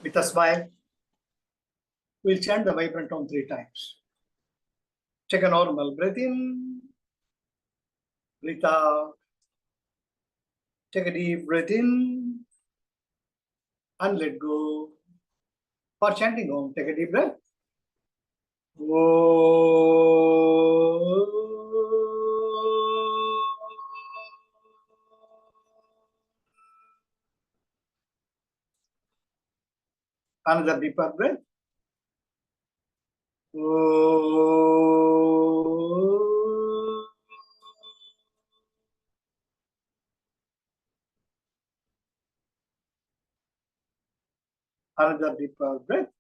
With a smile, we'll chant the vibrant tone 3 times. Take a normal breath in, breathe out. Take a deep breath in and let go. For chanting Om, take a deep breath. Another deeper breath. Another deeper breath.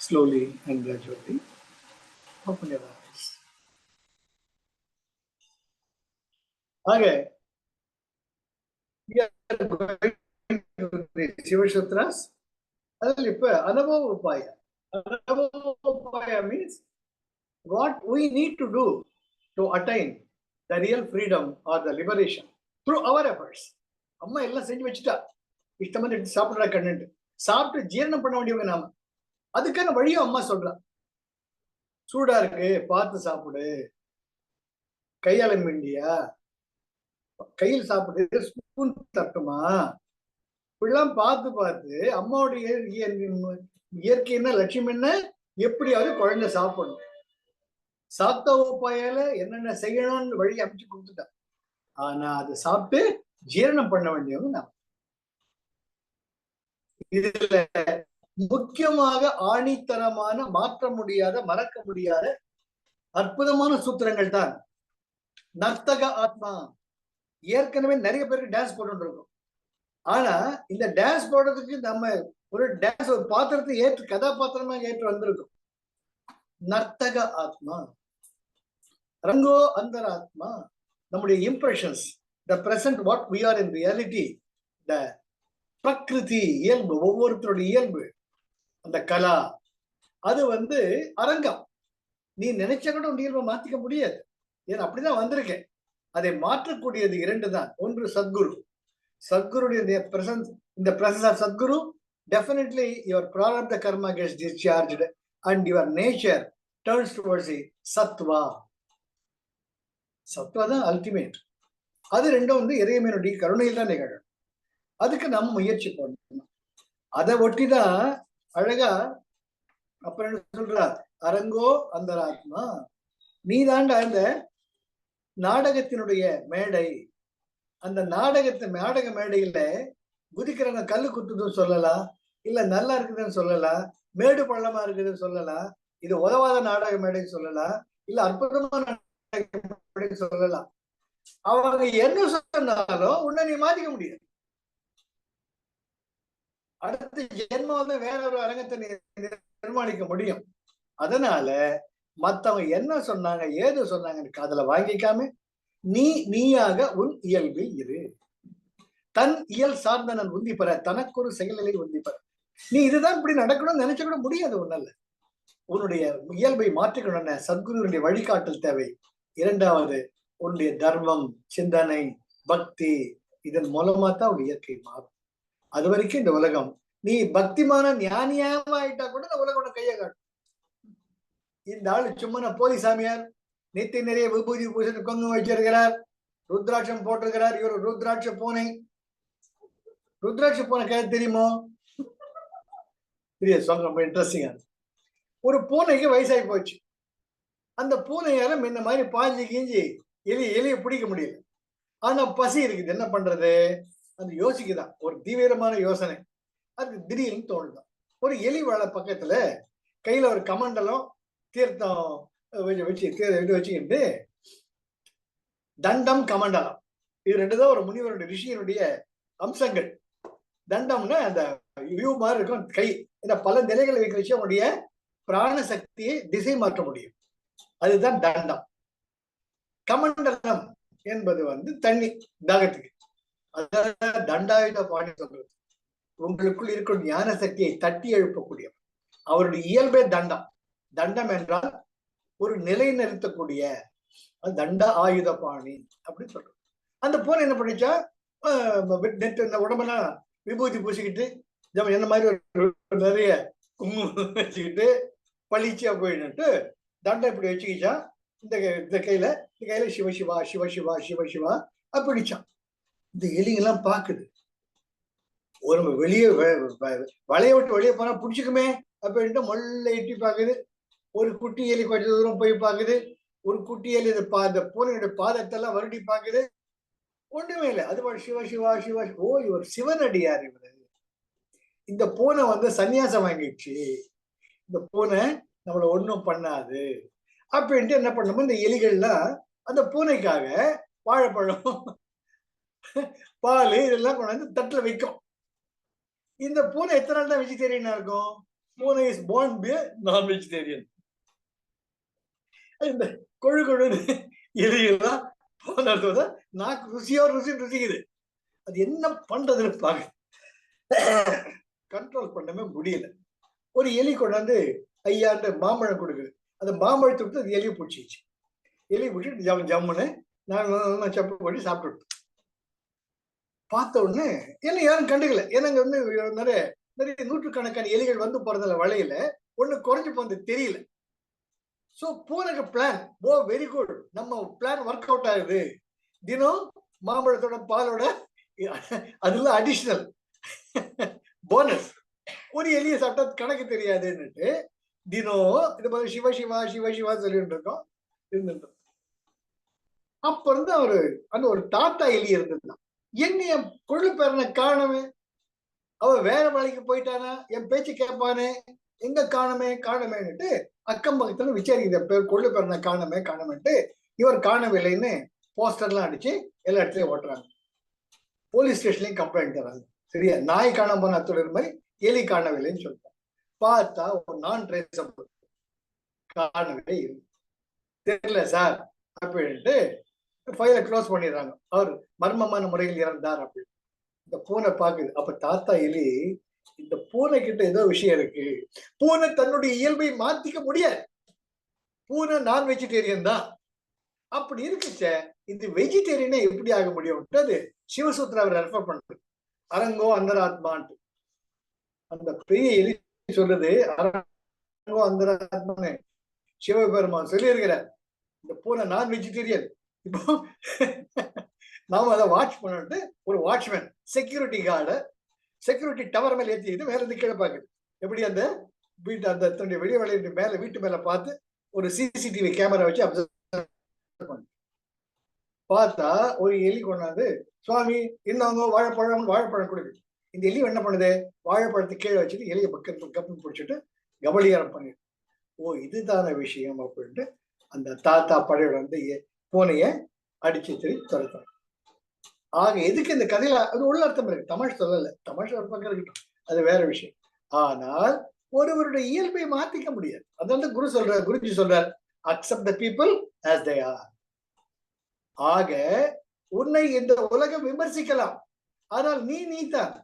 Slowly and gradually open your eyes. Okay. We are going to the Shiva Sutras. Anubhava Upaya means what we need to do to attain the real freedom or the liberation through our efforts. Amma ella senju vechita ishtamana saapra content saaptu jeeranam panna vendiyavanga naama adukana valiya amma solra சூடா இருக்கு பார்த்து சாப்பிடு கையால மிண்டியா கையில் சாப்பிடு spoon தட்டுமா இப்படிலாம் பார்த்து பார்த்து அம்மாவுடைய இயற்கை என்ன லட்சியம் என்ன எப்படியாவது குழந்தை சாப்பிடணும் சாப்பிட்ட உப்பாயால என்னென்ன செய்யணும்னு வழி அமைச்சு கொடுத்துட்டா ஆனா அதை சாப்பிட்டு ஜீரணம் பண்ண வேண்டியவங்க நான் இதுல முக்கியமாக ஆணித்தரமான மாற்ற முடியாத மறக்க முடியாத அற்புதமான சூத்திரங்கள் தான் நர்த்தக ஆத்மா. ஏற்கனவே நிறைய பேருக்கு டான்ஸ் போட்டு இருக்கோம். ஆனா இந்த டான்ஸ் போடுறதுக்கு நம்ம ஒரு டான்ஸ் ஒரு பாத்திரத்தை ஏற்று கதாபாத்திரமாக ஏற்று வந்திருக்கோம். நர்த்தக ஆத்மா, ரங்கோ அந்தராத்மா, நம்முடைய impressions, the present what we are in reality, த பிரகிருதி இயல்பு, ஒவ்வொருத்தருடைய இயல்பு, அந்த கலா, அது அரங்கம். நீ நினைச்ச கூட உன் இயல்பை மாத்திக்க முடியாது. ஏன் அப்படிதான் வந்திருக்கேன். அதை மாற்றக்கூடியது 2 தான். ஒன்று சத்குரு. சத்குருடைய பிரசன்ஸ், இந்த presence of Sadhguru, definitely your prarabdha karma gets discharged and your nature turns towards the sattva. சத்வா தான் அல்டிமேட். அது 2ம் இறைவனுடைய கருணையில் தான் நிகழும். அதுக்கு நம்ம முயற்சி பண்ணணும். அதை ஒட்டிதான் அழகா அப்புறம் என்ன சொல்றார், அரங்கோ அந்தராத்மா, நீ தாண்டா இந்த நாடகத்தினுடைய மேடை. அந்த நாடக மேடையில குதிக்கிற கல்லு குத்துதுன்னு சொல்லலாம், இல்ல நல்லா இருக்குதுன்னு சொல்லலாம், மேடு பள்ளமா இருக்குதுன்னு சொல்லலாம், இது உதவாத நாடக மேடைன்னு சொல்லலாம், இல்ல அற்புதமான நாடக மேடைன்னு சொல்லலாம். அவங்க என்ன சொன்னாலும் உன்னை நீ மாத்திக்க முடியாது. அடுத்த ஜென்மாவது வேற ஒரு அரங்கத்தை நிர்மாணிக்க முடியும். அதனால மத்தவங்க என்ன சொன்னாங்க ஏது சொன்னாங்கன்னு காதுல வாங்கிக்காம நீயாக உன் இயல்பில் இரு. தன் இயல் சார்ந்தனன் உந்தி பெற, தனக்கு ஒரு செயலிலை உந்தி பெற. நீ இதுதான் இப்படி நடக்கணும்னு நினைச்ச கூட முடியாது. ஒன்னல்ல, உன்னுடைய இயல்பை மாற்றிக்கணும்னு சத்குருடைய வழிகாட்டல் தேவை. 2வது உன்னுடைய தர்மம், சிந்தனை, பக்தி, இதன் மூலமா தான் உன் இயற்கை மாறும். அது வரைக்கும் இந்த உலகம் நீ பக்திமான ஞானியாம ஆயிட்டா கூட இந்த உலகம் கையை காட்டும். இந்த ஆளு சும்மா போலி சாமியார், நித்தி நிறைய விபூதி பூசணி கொங்கு வச்சிருக்கிறார், ருத்ராட்சம் போட்டிருக்கிறார், இவர் ருத்ராட்ச பூனை. ருத்ராட்ச பூனை கேட்க தெரியுமோ? தெரியாது. சொல்ல ரொம்ப இன்ட்ரெஸ்டிங்கா. ஒரு பூனைக்கு வயசாகி போச்சு. அந்த பூனையால முன்ன மாதிரி பாஞ்சி கீஞ்சி எலியை பிடிக்க முடியல. ஆனா பசி இருக்குது, என்ன பண்றது? அது யோசிக்குதான், ஒரு தீவிரமான யோசனை. அது திடீர்னு தோணுதான். ஒரு எலி வாழை பக்கத்துல கையில ஒரு கமண்டலம் தீர்த்தம் வச்சுக்கிட்டு, தண்டம் கமண்டலம், இது 2 தான் ஒரு முனிவருடைய ரிஷியனுடைய அம்சங்கள். தண்டம்னா அந்த வியூ மாதிரி இருக்கும் கை. இந்த பல நிலைகளை வைக்க வச்சு அவனுடைய பிராண சக்தியை திசை மாற்ற முடியும். அதுதான் தண்டம். கமண்டலம் என்பது தண்ணி தாகத்துக்கு. அதான் தண்டாயுத பாணி சொல்றது. உங்களுக்குள் இருக்கிற ஞான சக்தியை தட்டி எழுப்பக்கூடியவர். அவருடைய இயல்பே தண்டம். தண்டம் என்றால் ஒரு நிலை நிறுத்தக்கூடிய தண்ட ஆயுத பாணி அப்படின்னு சொல்றோம். அந்த பூனை என்ன பண்ணிச்சா, இந்த உடம்பெல்லாம் விபூதி பூசிக்கிட்டு என்ன மாதிரி நிறைய குங்குமம் வச்சுக்கிட்டு பளிச்சியா போயிட்டு தண்டை இப்படி வச்சுக்கிச்சா. இந்த கையில சிவ சிவா சிவ சிவா சிவ சிவா அப்படிச்சான். இந்த எலிங்கெல்லாம் பாக்குது. ஒரு வெளியே வளைய விட்டு வெளியே போனா பிடிச்சிக்குமே அப்படின்ட்டு மொல்ல எட்டி பாக்குது. ஒரு குட்டி எலி கொஞ்சம் தூரம் போய் பாக்குது. ஒரு குட்டி எலி இந்த பூனையுடைய பாதத்தெல்லாம் வருடி பாக்குது. ஒண்ணுமே இல்லை. அது சிவ சிவா சிவா. ஓ, இவர் சிவனடியார் இவரு. இந்த பூனை சன்னியாசம் வாங்கிடுச்சு. இந்த பூனை நம்மள ஒண்ணும் பண்ணாது அப்படின்ட்டு என்ன பண்ணணும், இந்த எலிகள்லாம் அந்த பூனைக்காக வாழைப்பழம், பால் இதெல்லாம் கொண்டாந்து தட்டுல வைக்கும். இந்த பூனை எத்தனை நாள் தான் வெஜிடேரியனா இருக்கும்? பூனை இஸ் born be நான் வெஜிடேரியன். இந்த கொழு கொழுன்னு எலிகள்லாம் போனதோட நாக்கு ருசிக்குது. அது என்ன பண்றதுன்னு பாக்க கண்ட்ரோல் பண்ணவே முடியல. ஒரு எலி கொண்டாந்து ஐயாண்ட மாம்பழம் கொடுக்குது. அந்த மாம்பழத்தை விட்டு அது எலியை பிடிச்சிச்சு. எலி பிடிச்சிட்டு ஜம்முன்னு நான் சப்பு பண்ணி சாப்பிட்டு பார்த்த உடனே என்ன யாரும் கண்டுக்கல. ஏன்னா நிறைய நிறைய நூற்றுக்கணக்கான எலிகள் போறதுல வளையில ஒண்ணு குறைஞ்சு போனது தெரியல. சோ பூனைக்கு பிளான், ஓ வெரி குட், நம்ம பிளான் ஒர்க் அவுட் ஆகுது. தினம் மாம்பழத்தோட பாலோட அதெல்லாம் அடிஷனல் போனஸ். ஒரு எலியை சாப்பிட்டா கணக்கு தெரியாதுன்னுட்டு தினம் இது மாதிரி சிவ சிவா சிவ சிவா சொல்லிட்டு இருக்கோம் இருந்துட்டு. அப்ப இருந்து அவரு அந்த ஒரு தாத்தா எலி இருந்ததுதான். என்ன என் கொள்ளு பேரனை காணவே, அவ வேற வேலைக்கு போயிட்டானா, என் பேச்சு கேட்பானே, எங்க காணமேன்னுட்டு அக்கம் பக்கத்துல விசாரிக்கிற பேர் கொள்ளு பேரனை காணமேன்ட்டு இவர் காணவில்லைன்னு போஸ்டர்லாம் அடிச்சு எல்லா இடத்துலயும் ஓட்டுறாங்க. போலீஸ் ஸ்டேஷன்லயும் கம்ப்ளைண்ட் தராங்க. சரியா, நாய் காணாம போன அத்தோட மாதிரி எலி காணவில்லைன்னு சொல்லிட்டாங்க. பார்த்தா ஒரு நான் ட்ரேசபிள் காணவில்லை, தெரியல சார் அப்படின்ட்டு ஃபைலை க்ளோஸ் பண்ணிடுறாங்க. அவர் மர்மமான முறையில் இறந்தார் அப்படின்னு. இந்த பூனை பாக்குது. அப்ப தாத்தா எலி, இந்த பூனை கிட்ட ஏதோ விஷயம் இருக்கு. பூனை தன்னுடைய இயல்பை மாத்திக்க முடியாது. பூனை நான் வெஜிடேரியன் தான். அப்படி இருக்குச்ச இது வெஜிடேரியனே எப்படி ஆக முடியும்? அது சிவசூத்ராவை ரெஃபர் பண்றது. அரங்கோ அந்தராத்மான்ட்டு அந்த பெரிய எலி சொல்றது. அரங்கோ அந்தராத்மான்னு சிவபெருமான் சொல்லி இருக்கிறார். இந்த பூனை நான் வெஜிடேரியன். இப்போ நாம அதை வாட்ச் பண்ணிட்டு ஒரு watchman security guard security tower மேல ஏற்றிக்கிட்டு மேல இருந்து கீழே பாக்குது. எப்படி அந்த வீட்டு அந்த தன்னுடைய வெளியே வளைய மேல வீட்டு மேல பார்த்து ஒரு சிசிடிவி கேமரா வச்சு அப்சர்வ் பண்ணு. பார்த்தா ஒரு எலி கொண்டாந்து, சுவாமி இன்னவங்க வாழைப்பழம் கொடுக்குது. இந்த எலி என்ன பண்ணுது, வாழைப்பழத்தை கீழே வச்சுட்டு எலியை கப்புன்னு பிடிச்சிட்டு கபலீகரம் பண்ணிடு. ஓ, இதுதான விஷயம் அப்படின்ட்டு அந்த தாத்தா படையோட பூனைய அடிச்சு துரத்தாங்க. ஆக எதுக்கு இந்த கதையில அது உள்ள அர்த்தம் இருக்கு. தமாஷ் சொல்லல, தமாஷ் ஒரு பக்கம் இருக்கட்டும், அது வேற விஷயம். ஆனால் ஒருவருடைய இயல்பை மாத்திக்க முடியாது. அதனால குருஜி சொல்றார், accept the people as they are. ஆக உன்னை இந்த உலகம் விமர்சிக்கலாம், ஆனால் நீ தான்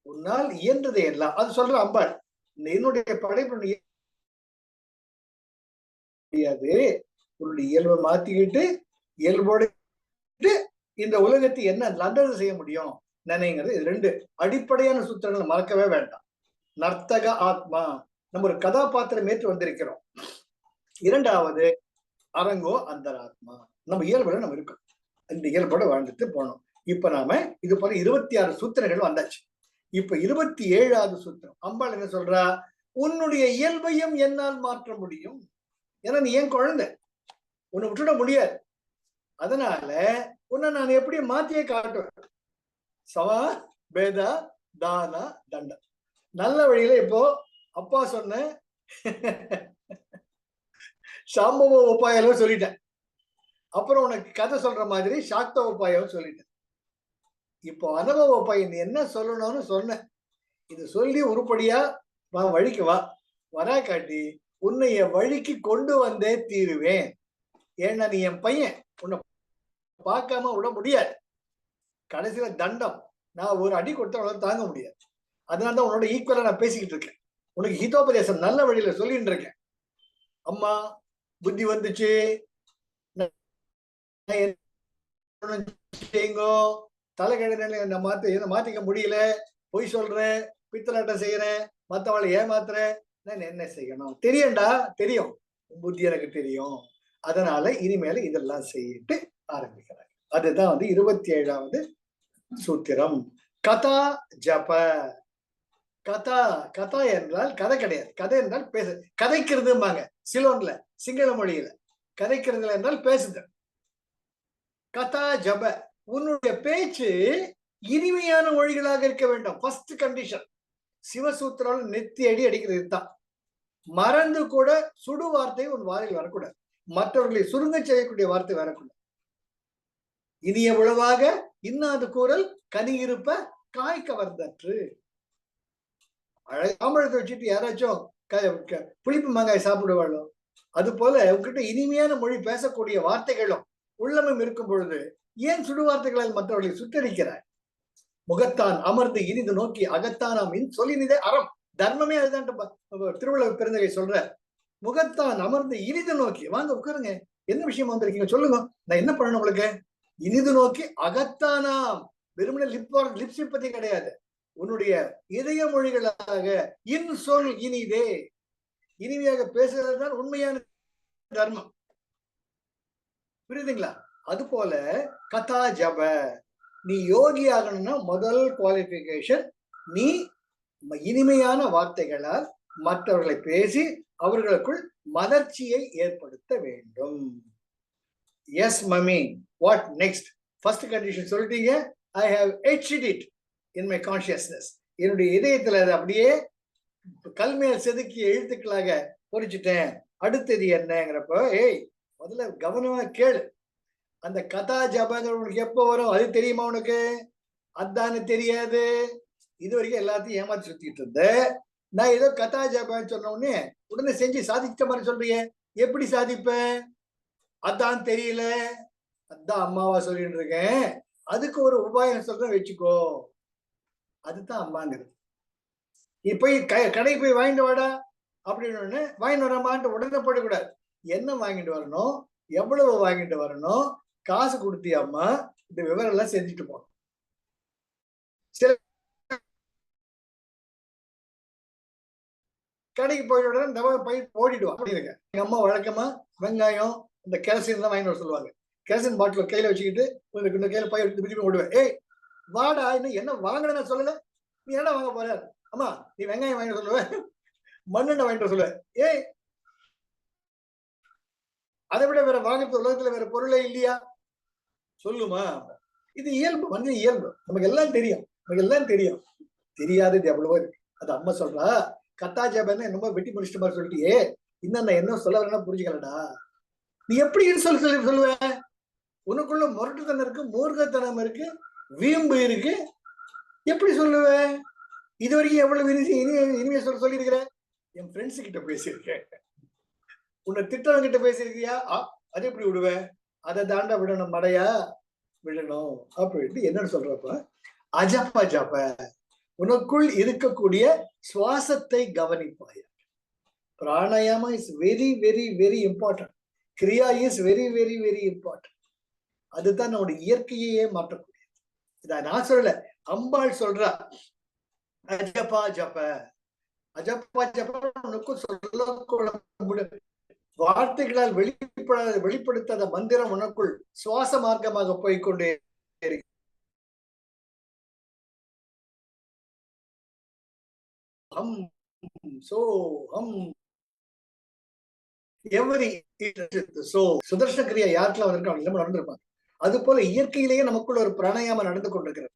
உன்னால் இயன்றதை எல்லாம். அது சொல்ற அம்பாள், என்னுடைய படைப்பு முடியாது. உன்னுடைய இயல்பை மாத்திக்கிட்டு இயல்போடு இந்த உலகத்தை என்ன நல்லது செய்ய முடியும் நினைங்கிறது. இது ரெண்டு அடிப்படையான சூத்திரங்களை மறக்கவே வேண்டாம். நர்த்தக ஆத்மா, நம்ம ஒரு கதாபாத்திரம் ஏற்று வந்திருக்கிறோம். இரண்டாவது அரங்கோ அந்தராத்மா, நம்ம இயல்புல நம்ம இருக்கோம். இந்த இயல்போட வாழ்ந்துட்டு போனோம். இப்ப நாம இது போல 26 சூத்திரங்கள் வந்தாச்சு. இப்ப 27வது சூத்திரம் அம்பாள் என்ன சொல்றா, உன்னுடைய இயல்பையும் என்னால் மாற்ற முடியும். ஏன்னா நீ ஏன் குழந்தை, உன்னை விட்டுட முடியாது. அதனால உன்னை நான் எப்படி மாத்தியே காட்டுவேன். சவா பேதா தானா தண்டம். நல்ல வழியில இப்போ அப்பா சொன்ன சாம்பவ உபாயம் சொல்லிட்டேன். அப்புறம் உனக்கு கதை சொல்ற மாதிரி சாக்த உபாயம் சொல்லிட்டேன். இப்போ அனுபவ உபாயம் நீ என்ன சொல்லணும்னு சொன்ன, இது சொல்லி உருப்படியா வா, வழிக்கு வா. வரா காட்டி உன்னை என் வழிக்கு கொண்டு வந்தே தீருவேன். ஏன்னா நீ என் பையன், உன்னை பார்க்காம விட முடியாது. கடைசியில தண்டம், நான் ஒரு அடி கொடுத்தா தாங்க முடியாது. அதனாலதான் உன்னோட ஈக்குவலா நான் பேசிக்கிட்டு இருக்கேன். உனக்கு ஹிதோபதேசம் நல்ல வழியில சொல்லிட்டு இருக்கேன். அம்மா புத்தி வந்துச்சு, தலைக்கிழமை மாத்திக்க முடியல, பொய் சொல்றேன், பித்தலாட்டம் செய்யறேன், மத்தவளை ஏமாத்துறேன், நான் என்ன செய்யணும்? தெரியும்டா, தெரியும், புத்தி எனக்கு தெரியும். அதனால இனிமேல இதெல்லாம் செய்யிட்டு ஆரம்பிக்கிறாங்க. அதுதான் 27வது சூத்திரம். கதா ஜப. கதா, கதா என்றால் கதை கிடையாது. கதை என்றால் பேச, கதைக்கிறதும்பாங்க சிலோன்ல, சிங்கள மொழியில. கதைக்கிறது என்றால் பேசுதல். கதா ஜப, உன்னுடைய பேச்சு இனிமையான மொழிகளாக இருக்க வேண்டும். First condition. சிவசூத்திரால் நெத்தி அடி அடிக்கிறது தான். மறந்து கூட சுடு வார்த்தை உன் வாயில் வரக்கூடாது. மற்றவர்களை சுருங்க செய்யக்கூடிய வார்த்தை வரக்கூடாது. இனிய உளவாக இன்னாது கூறல் கனி இருப்ப காய் கவர்ந்தற்று. மாம்பழத்தை வச்சுட்டு யாராச்சும் புளிப்பு மாங்காய் சாப்பிடுவாளோ? அது போல உங்ககிட்ட இனிமையான மொழி பேசக்கூடிய வார்த்தைகளும் உள்ளமும் இருக்கும் பொழுது ஏன் சுடு வார்த்தைகளால் மற்றவர்களை சுட்டரிக்கிறாய்? முகத்தான் அமர்ந்து இனிது நோக்கி அகத்தானாம் சொல்லினிதே அறம். தர்மமே அதுதான் திருவள்ளுவர் பெருந்தகை சொல்ற. முகத்தான் அமர்ந்து இனிது நோக்கி, வாங்க உட்காருங்க, என்ன விஷயம் வந்திருக்கீங்க சொல்லுங்க, நான் என்ன பண்ணணும் உங்களுக்கு? இனிது நோக்கி அகத்தானாம், வெறுமனே லிப்ஸ் பத்தி கிடையாது, உன்னுடைய இதய மொழிகளாக இன் சொல் இனிதே, இனிமையாக பேசுறது தான் உண்மையான தர்மம். புரியுதுங்களா? அது போல கதா ஜப, நீ யோகி ஆகணும்னா முதல் குவாலிபிகேஷன், நீ இனிமையான வார்த்தைகளால் மற்றவர்களை பேசி அவர்களுக்குள் மலர்ச்சியை ஏற்படுத்த வேண்டும். Yes mummy, what next? First condition சொல்லிட்டீங்க. I have etched it in my consciousness. என்னுடைய இதயத்துல அதை அப்படியே கல்மேல் செதுக்கிய எழுத்துக்களாக பொறிச்சிட்டேன். அடுத்தது என்னங்கிறப்ப, ஏய் முதல்ல கவனமா கேளு. அந்த கதா ஜபங்கள் உனக்கு எப்ப வரும் அது தெரியுமா உனக்கு? அதானு தெரியாது. இது வரைக்கும் எல்லாத்தையும் ஏமாத்தி சுத்திட்டு இருந்த. நான் ஏதோ கதா ஜபம் சொன்ன உடனே உடனே செஞ்சு சாதிச்ச மாதிரி சொல்றீங்க. எப்படி சாதிப்பேன்? அதான் தெரியல, அதான் அம்மாவா சொல்லிட்டு இருக்கேன், அதுக்கு ஒரு உபாயம் சொல்றேன் வச்சுக்கோ. அதுதான் அம்மாங்கிறது. நீ போய் கடை போய் வாங்கிட்டு வாடா அப்படின்னு வாங்கிட்டு வரமான்ட்டு உடனே போடக்கூடாது. என்ன வாங்கிட்டு வரணும், எவ்வளவு வாங்கிட்டு வரணும், காசு கொடுத்தியாம்மா, இந்த விவரம் எல்லாம் செஞ்சுட்டு போகணும். சில கடைக்கு போயிட்டு ஓடிடுவான். அப்படிங்க எங்க அம்மா வழக்கமா வெங்காயம் இந்த கெரசின் தான் வாங்கிட்டு வர சொல்லுவாங்க. கெரசின் பாட்டில் கையில வச்சுக்கிட்டு இந்த கையில பை எடுத்து திருப்பி ஓடுவேன். ஏய் வாடா, இன்னும் என்ன வாங்கின சொல்லல, நீ என்ன வாங்க போற? அம்மா நீ வெங்காயம் வாங்கிட்டு சொல்லுவேன், மண்ணெண்ணெய் வாங்கிட்டு சொல்லுவேன். ஏய் அதை விட வேற வாங்குறது உலகத்துல வேற பொருளே இல்லையா? சொல்லுமா? இது இயல்பு, மனித இயல்பு. நமக்கு எல்லாம் தெரியும், நமக்கு எல்லாம் தெரியும். தெரியாதது எவ்வளவோ இருக்கு. அது அம்மா சொல்றா, கத்தா ஜபன்னு என்னமோ வெட்டி முடிச்சிட்டு மாதிரி சொல்லிட்டியே, இன்னும் என்ன சொல்ல வரேன்னா புரிஞ்சுக்கலடா. நீ எப்படி சொல்லுவ? உனக்குள்ள முரட்டுத்தனம் இருக்கு, மூர்க்கத்தனம் இருக்கு, வீம்பு இருக்கு, எப்படி சொல்லுவ? இது வரைக்கும் எவ்வளவு இனிமைய சொல்லியிருக்கிற? என் ஃப்ரெண்ட்ஸ் கிட்ட பேசியிருக்கேன், உன்னை திட்டவங்க கிட்ட பேசியிருக்கியா? அது எப்படி விடுவேன்? அதை தாண்டா விடணும், மடையா விடணும் அப்படின்ட்டு என்னன்னு சொல்றப்ப, அஜப்ப ஜப, உனக்குள் இருக்கக்கூடிய சுவாசத்தை கவனிப்பாய். Pranayama is very very very important. Kriya is very very very important. அதுதான் நம்முடைய இயற்கையே மாற்றக்கூடியது. இத நான் சொல்லல, அம்பாள் சொல்றா. அஜப்பா ஜப, அஜப்பா ஜப உனக்கு சொல்ல வார்த்தைகளால் வெளிப்படுத்தாத மந்திரம் உனக்குள் சுவாச மார்க்கமாக போய்கொண்டே இருக்கு. சுதர்ஷன கிரியா யாருக்கெல்லாம் வந்திருக்காங்க நடந்திருப்பாங்க. அது போல இயற்கையிலேயே நமக்குள்ள ஒரு பிராணாயாமம் நடந்து கொண்டிருக்கிறது.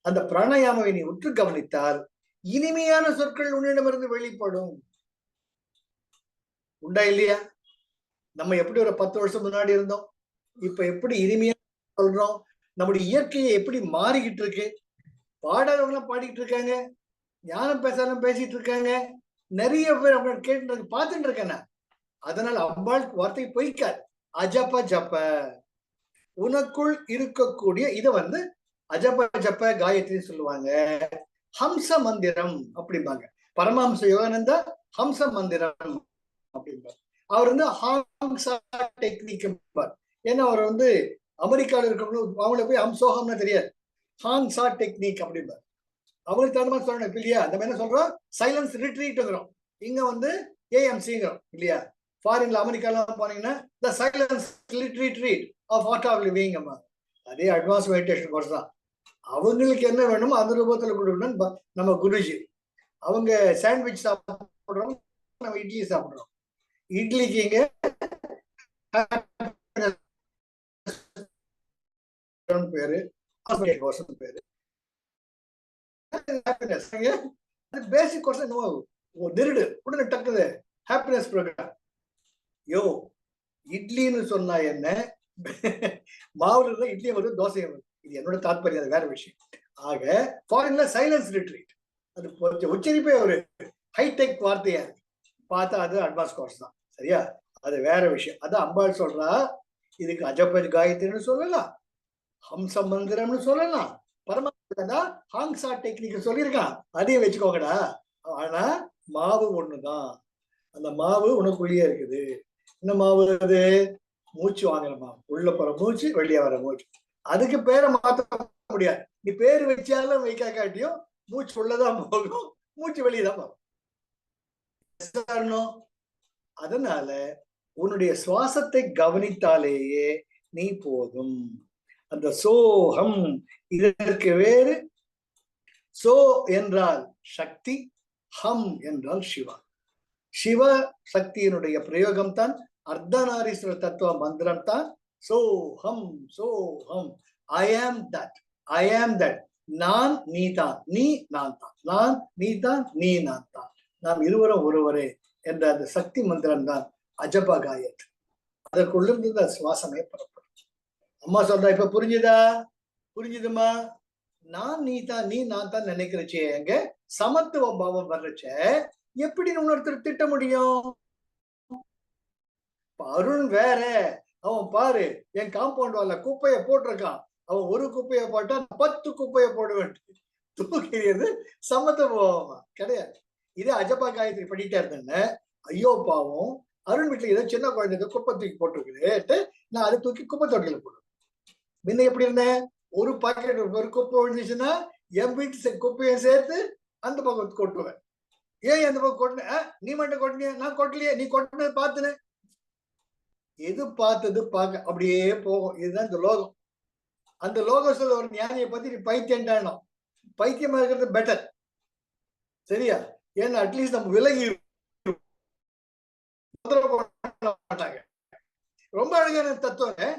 அந்த பிராணாயாமாவை நீ உற்று கவனித்தால் இனிமையான சொற்கள் உன்னிடமிருந்து வெளிப்படும். உண்டா இல்லையா? நம்ம எப்படி ஒரு 10 வருஷம் முன்னாடி இருந்தோம், இப்ப எப்படி இனிமையா சொல்றோம்? நம்முடைய இயற்கையை எப்படி மாறிக்கிட்டு இருக்கு? பாடாதவங்க எல்லாம் பாடிக்கிட்டு இருக்காங்க, ஞானம் பேசாலும் பேசிட்டு இருக்காங்க, நிறைய பேர் அவங்க கேட்டு பார்த்துட்டு இருக்கேன். அதனால அம்பாள் வார்த்தை பொய்க்காது. அஜப்ப ஜப்ப, உனக்குள் இருக்கக்கூடிய இத அஜப்ப ஜப்ப காயத்ரின்னு சொல்லுவாங்க. ஹம்ச மந்திரம் அப்படிம்பாங்க. பரமஹம்ச யோகானந்தா ஹம்ச மந்திரம் அப்படிம்பார். அவர் வந்து ஹாங்ஸா டெக்னிக். ஏன்னா அவர் வந்து அமெரிக்காவில் இருக்கிறவங்க அவங்கள போய் ஹம்சோகம்னு தெரியாது, ஹாங்ஸா டெக்னிக் அப்படிம்பார். அவங்களுக்கு தகுந்த மாதிரி சொல்லணும் இல்லையா? அந்த மாதிரி என்ன சொல்றோம், சைலன்ஸ் ரிட்ரீட்ங்கிறோம். இங்க வந்து ஏஎம்சிங்கிறோம் இல்லையா? ஃபாரின்ல அமெரிக்காலாம் போனீங்கன்னா the silence retreat of art of living. அதே அட்வான்ஸ் மெடிடேஷன் கோர்ஸ் தான். அவங்களுக்கு என்ன வேணுமோ அந்த ரூபத்தில் கொடுக்கணும். நம்ம குருஜி அவங்க சாண்ட்விச் சாப்பிடுறோம், நம்ம இட்லி சாப்பிடுறோம். இட்லிக்கு இங்க பேரு, பேரு பேசிக் கோர்ஸ். திருடு உடனே டக்குது ஹாப்பினஸ் ப்ரோக்ராம். யோ இட்லின்னு சொன்னா என்ன, மாவுல இருந்தா இட்லியும் வரும் தோசையும் வரும். இது என்னோட தாற்பயம், அது வேற விஷயம். ஆக ஃபாரின்ல சைலன்ஸ் ரிட்ரீட், அது உச்சரிப்பே ஒரு ஹைடெக் வார்த்தையா இருக்கு. பார்த்தா அது அட்வான்ஸ் கோர்ஸ் தான். சரியா? அது வேற விஷயம். அது அம்பாள் சொல்றா, இதுக்கு அஜப காயத்ரின்னு சொல்லலாம், ஹம்ச மந்திரம்னு சொல்லலாம், பரம ஹாங்ஸா டெக்னிக் சொல்லியிருக்கான், அதையும் வச்சுக்கோங்கடா. ஆனா மாவு ஒண்ணுதான். அந்த மாவு உனக்குள்ளேயே இருக்குது. என்ன மாவு அது? மூச்சு வாங்குற மாவு, உள்ள போற மூச்சு வெளியே வர மூச்சு. அதுக்கு பேரை மாத்த முடியாது. நீ பேரு வச்சாலும் வைக்காட்டியும் மூச்சு உள்ளதான் போகும், மூச்சு வெளியேதான் போகும். அதனால உன்னுடைய சுவாசத்தை கவனித்தாலேயே நீ போதும். அந்த சோகம் இதற்கு வேறு. சோ என்றால் சக்தி, ஹம் என்றால் சிவா. சிவ சக்தியினுடைய பிரயோகம் தான் அர்த்தநாரீஸ்வர தத்துவ மந்திரம் தான் சோஹம். சோஹம், ஐ ஆம் தட், ஐ ஆம் தட். நான் நீ தான், நீ நான் தான், நான் நீ தான், நீ நான் தான், நாம் இருவரும் ஒருவரே என்ற அந்த சக்தி மந்திரம் தான் அஜப காயத்ரி. அதற்குள்ளிருந்து சுவாசமே புறப்படும். அம்மா சொல்றா, இப்ப புரிஞ்சுதா? புரிஞ்சுதுமா? நான் நீ தான், நீ நான் தான் நினைக்கிறச்சே, எங்க சமத்துவ பாவம் வர்றச்ச எப்படி இன்னொருத்தர் திட்ட முடியும்? அருண் வேற, அவன் பாரு என் காம்பவுண்ட் வால்ல குப்பைய போட்டிருக்கான், அவன் ஒரு குப்பைய போட்டா 10 குப்பைய போடுவேன். தூக்கிறது சமத்துவமா கிடையாது. இதே அஜபா காயத்ரி பண்ணிட்டே இருந்தேன்னு, ஐயோ பாவம் அருண் வீட்டுல ஏதோ சின்ன குழந்தைங்க குப்பை தூக்கி போட்டுருக்குது, நான் அதை தூக்கி குப்பை தொட்டியில போடுவேன். முன்ன எப்படி இருந்தேன், ஒரு பாக்கெட் ஒரு குப்பை விழுந்துச்சுன்னா என் வீட்டு குப்பையை சேர்த்து அந்த பக்கம் கொட்டுவேன். ஏன் அந்த பக்கம் கொட்டின, நீ மட்டும் கொட்டினியா? நான் கொட்டலையே, நீ கொட்டினது பார்த்துனேன். எது பார்த்தது பார்க்க அப்படியே போகும். இதுதான் இந்த லோகம். அந்த லோகத்துல ஒரு ஞானியை பத்தி நீ பைத்தியம்டானோ, பைத்தியமா இருக்கிறது பெட்டர். சரியா? ஏன்னா அட்லீஸ்ட் நம்ம விலகி மாட்டாங்க. ரொம்ப அழகான தத்துவம்.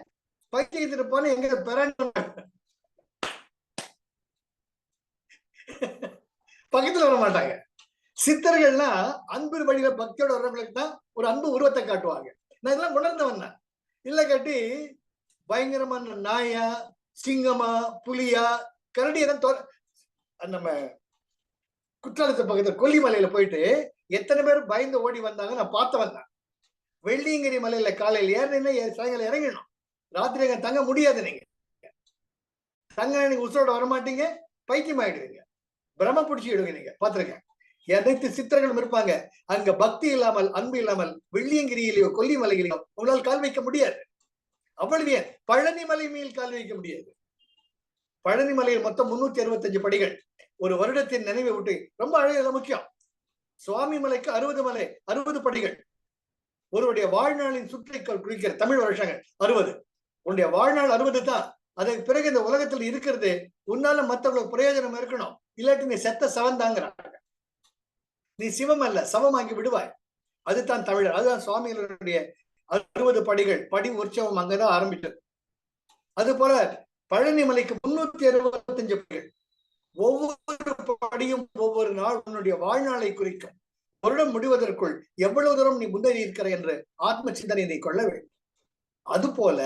பைத்தியத்துட்டு போன எங்க பெறாண்ட பக்கத்துல வர மாட்டாங்க. சித்தர்கள்னா அன்பு வழியில பக்தியோட வர்றவங்களுக்கு தான் ஒரு அன்பு உருவத்தை காட்டுவாங்க. நான் இதெல்லாம் உணர்ந்தவன் தான். இல்ல கட்டி பயங்கரமான நாயா, சிங்கமா, புலியா, கரடியெல்லாம் நம்ம குற்றாலத்து பக்கத்துல கொல்லிமலையில போயிட்டு எத்தனை பேர் பயந்து ஓடி வந்தாங்க நான் பார்த்தவன் தான். வெள்ளியங்கிரி மலையில காலையில் ஏறினா சாயங்காலம் இறங்கிடணும். ராத்திரி அங்க தங்க முடியாது. நீங்க தங்க நீங்க உசுரோட வரமாட்டீங்க, பைத்தியம் ஆயிடுவீங்க, பிரம பிடிச்சிடுவீங்க. நீங்க பாத்துருக்கேன். அனைத்து சித்தர்களும் இருப்பாங்க. அங்க பக்தி இல்லாமல், அன்பு இல்லாமல் வெள்ளியங்கிரியிலேயோ கொல்லிமலையிலேயோ உங்களால் கால் வைக்க முடியாது. அவ்வளவு ஏன் பழனி மலை மேல் கால் வைக்க முடியாது. பழனி மலையில் மொத்தம் 365 படிகள். ஒரு வருடத்தின் நினைவை விட்டு ரொம்ப அழகாக முக்கியம். சுவாமி மலைக்கு 60 மலை, 60 படிகள். ஒருவருடைய வாழ்நாளின் சுற்றை குறிக்கிற தமிழ் வருஷங்கள் 60. உன்னுடைய வாழ்நாள் 60 தான். அதற்கு பிறகு இந்த உலகத்தில் இருக்கிறது உன்னால மற்றவங்களுக்கு பிரயோஜனம் இருக்கணும். இல்லாட்டி நீ செத்த சவந்தாங்கிறாங்க. நீ சிவம் அல்ல, சவமாக்கி விடுவாய். அதுதான் தமிழர். அதுதான் சுவாமிகளுடைய 60 படிகள். படி உற்சவம் அங்கதான் ஆரம்பித்தது. அது போல பழனி மலைக்கு 365 படிகள். ஒவ்வொரு படியும் ஒவ்வொரு நாள் உன்னுடைய வாழ்நாளை குறிக்கும். வருடம் முடிவதற்குள் எவ்வளவு தூரம் நீ முன்னேறி இருக்கிற என்று ஆத்ம சிந்தனை நீ கொள்ள வேண்டும். அது போல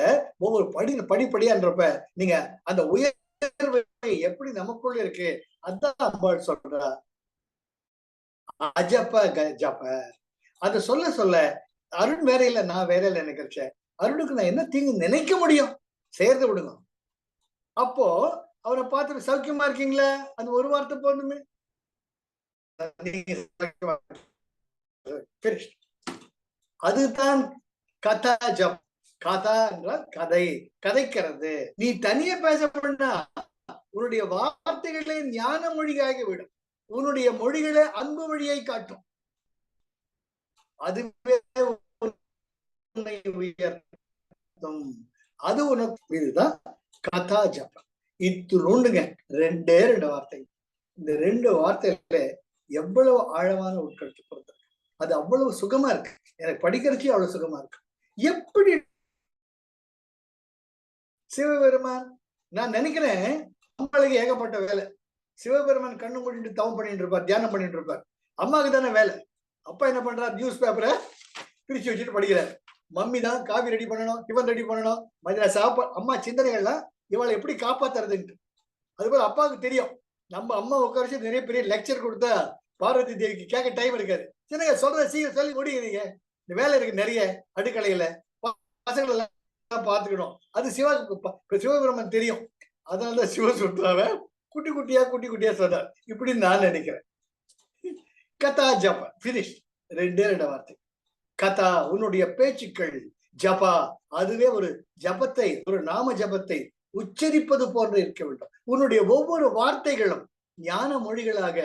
ஒவ்வொரு படிப்படியான்றப்ப நீங்க அந்த உயர்வை எப்படி நமக்குள்ள இருக்கு, அதான் அம்பாள் சொல்ற அஜப்ப ஜப்ப. அதை சொல்ல சொல்ல அருண் வேற இல்ல, நான் வேற இல்லை நினைக்கிறேன். அருணுக்கு நான் என்ன தீங்கு நினைக்க முடியும்? சேர்ந்து விடுங்க. அப்போ அவரை பார்த்துட்டு சௌக்கியமா இருக்கீங்களா, அந்த ஒரு வார்த்தை போதுமே. அதுதான் கதா ஜப். கதா என்றால் கதை, கதைக்கிறது. நீ தனியே பேச பண்ணா உன்னுடைய வார்த்தைகளே ஞான மொழியாகி விடும். உன்னுடைய மொழிகளே அன்பு மொழியை காட்டும். அதுவே உயர்த்தும். அது உனக்கு இதுதான் கதா ஜபம். இத்துணுண்டுங்க. 2 வார்த்தை. இந்த 2 வார்த்தையில எவ்வளவு ஆழமான உட்கருத்து பொறுத்த. அது அவ்வளவு சுகமா இருக்கு. எனக்கு படிக்கிறச்சே அவ்வளவு சுகமா இருக்கு. எப்படி சிவபெருமான், நான் நினைக்கிறேன் அம்மாளுக்கு ஏகப்பட்ட வேலை. சிவபெருமான் கண்ணு மூடிட்டு தவம் பண்ணிட்டு இருப்பார், தியானம் பண்ணிட்டு இருப்பார். அம்மாவுக்கு தானே வேலை. அப்பா என்ன பண்றார்? நியூஸ் பேப்பரை பிரிச்சு வச்சுட்டு படிக்கிறார். மம்மி தான் காபி ரெடி பண்ணணும், டிஃபன் ரெடி பண்ணணும், மதியம் சாப்பாடு. அம்மா சிந்தனைகள்லாம் இவளை எப்படி காப்பாத்துறதுன்ட்டு. அதுபோல அப்பாவுக்கு தெரியும், நம்ம அம்மா உட்காரிச்சு நிறைய பெரிய லெக்சர் கொடுத்தா பார்வதி தேவிக்கு கேட்க டைம் இருக்காது. சின்ன சொல்ற சீக்கிரம் சொல்லி முடியுங்க, இந்த வேலை இருக்கு நிறைய அடுக்கலையில, பசங்களை எல்லாம் பார்த்துக்கணும். அது சிவபெருமன் தெரியும். அதனாலதான் சிவசுத்ராவ குட்டி குட்டியா சொன்னார். இப்படி நான் நினைக்கிறேன். கதா ஜப பினிஷ். 2 வார்த்தை. கதா உன்னுடைய பேச்சுக்கள், ஜபா அதுவே ஒரு ஜபத்தை, ஒரு நாம ஜபத்தை உச்சரிப்பது போன்று இருக்க வேண்டும். உன்னுடைய ஒவ்வொரு வார்த்தைகளும் ஞான மொழிகளாக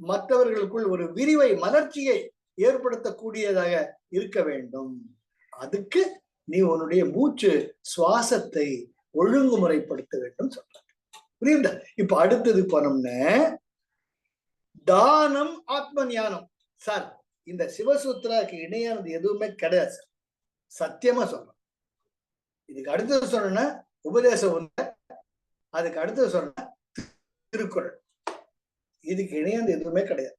மற்றவர்களுக்குள் ஒரு விரிவை, மலர்ச்சியை ஏற்படுத்தக்கூடியதாக இருக்க வேண்டும். அதுக்கு நீ உன்னுடைய மூச்சு சுவாசத்தை ஒழுங்குமுறைப்படுத்த வேண்டும் சொல்ற. புரியுதா? இப்ப அடுத்தது போனோம்னா தானம், ஆத்ம ஞானம். சார், இந்த சிவசூத்ராக்கு இணையானது எதுவுமே கிடையாது சார், சத்தியமா சொல்றேன். இதுக்கு அடுத்தது சொன்னா உபதேசம் ஒண்ணு, அதுக்கு அடுத்தது சொன்ன திருக்குறள். இதுக்கு இணையானது எதுவுமே கிடையாது.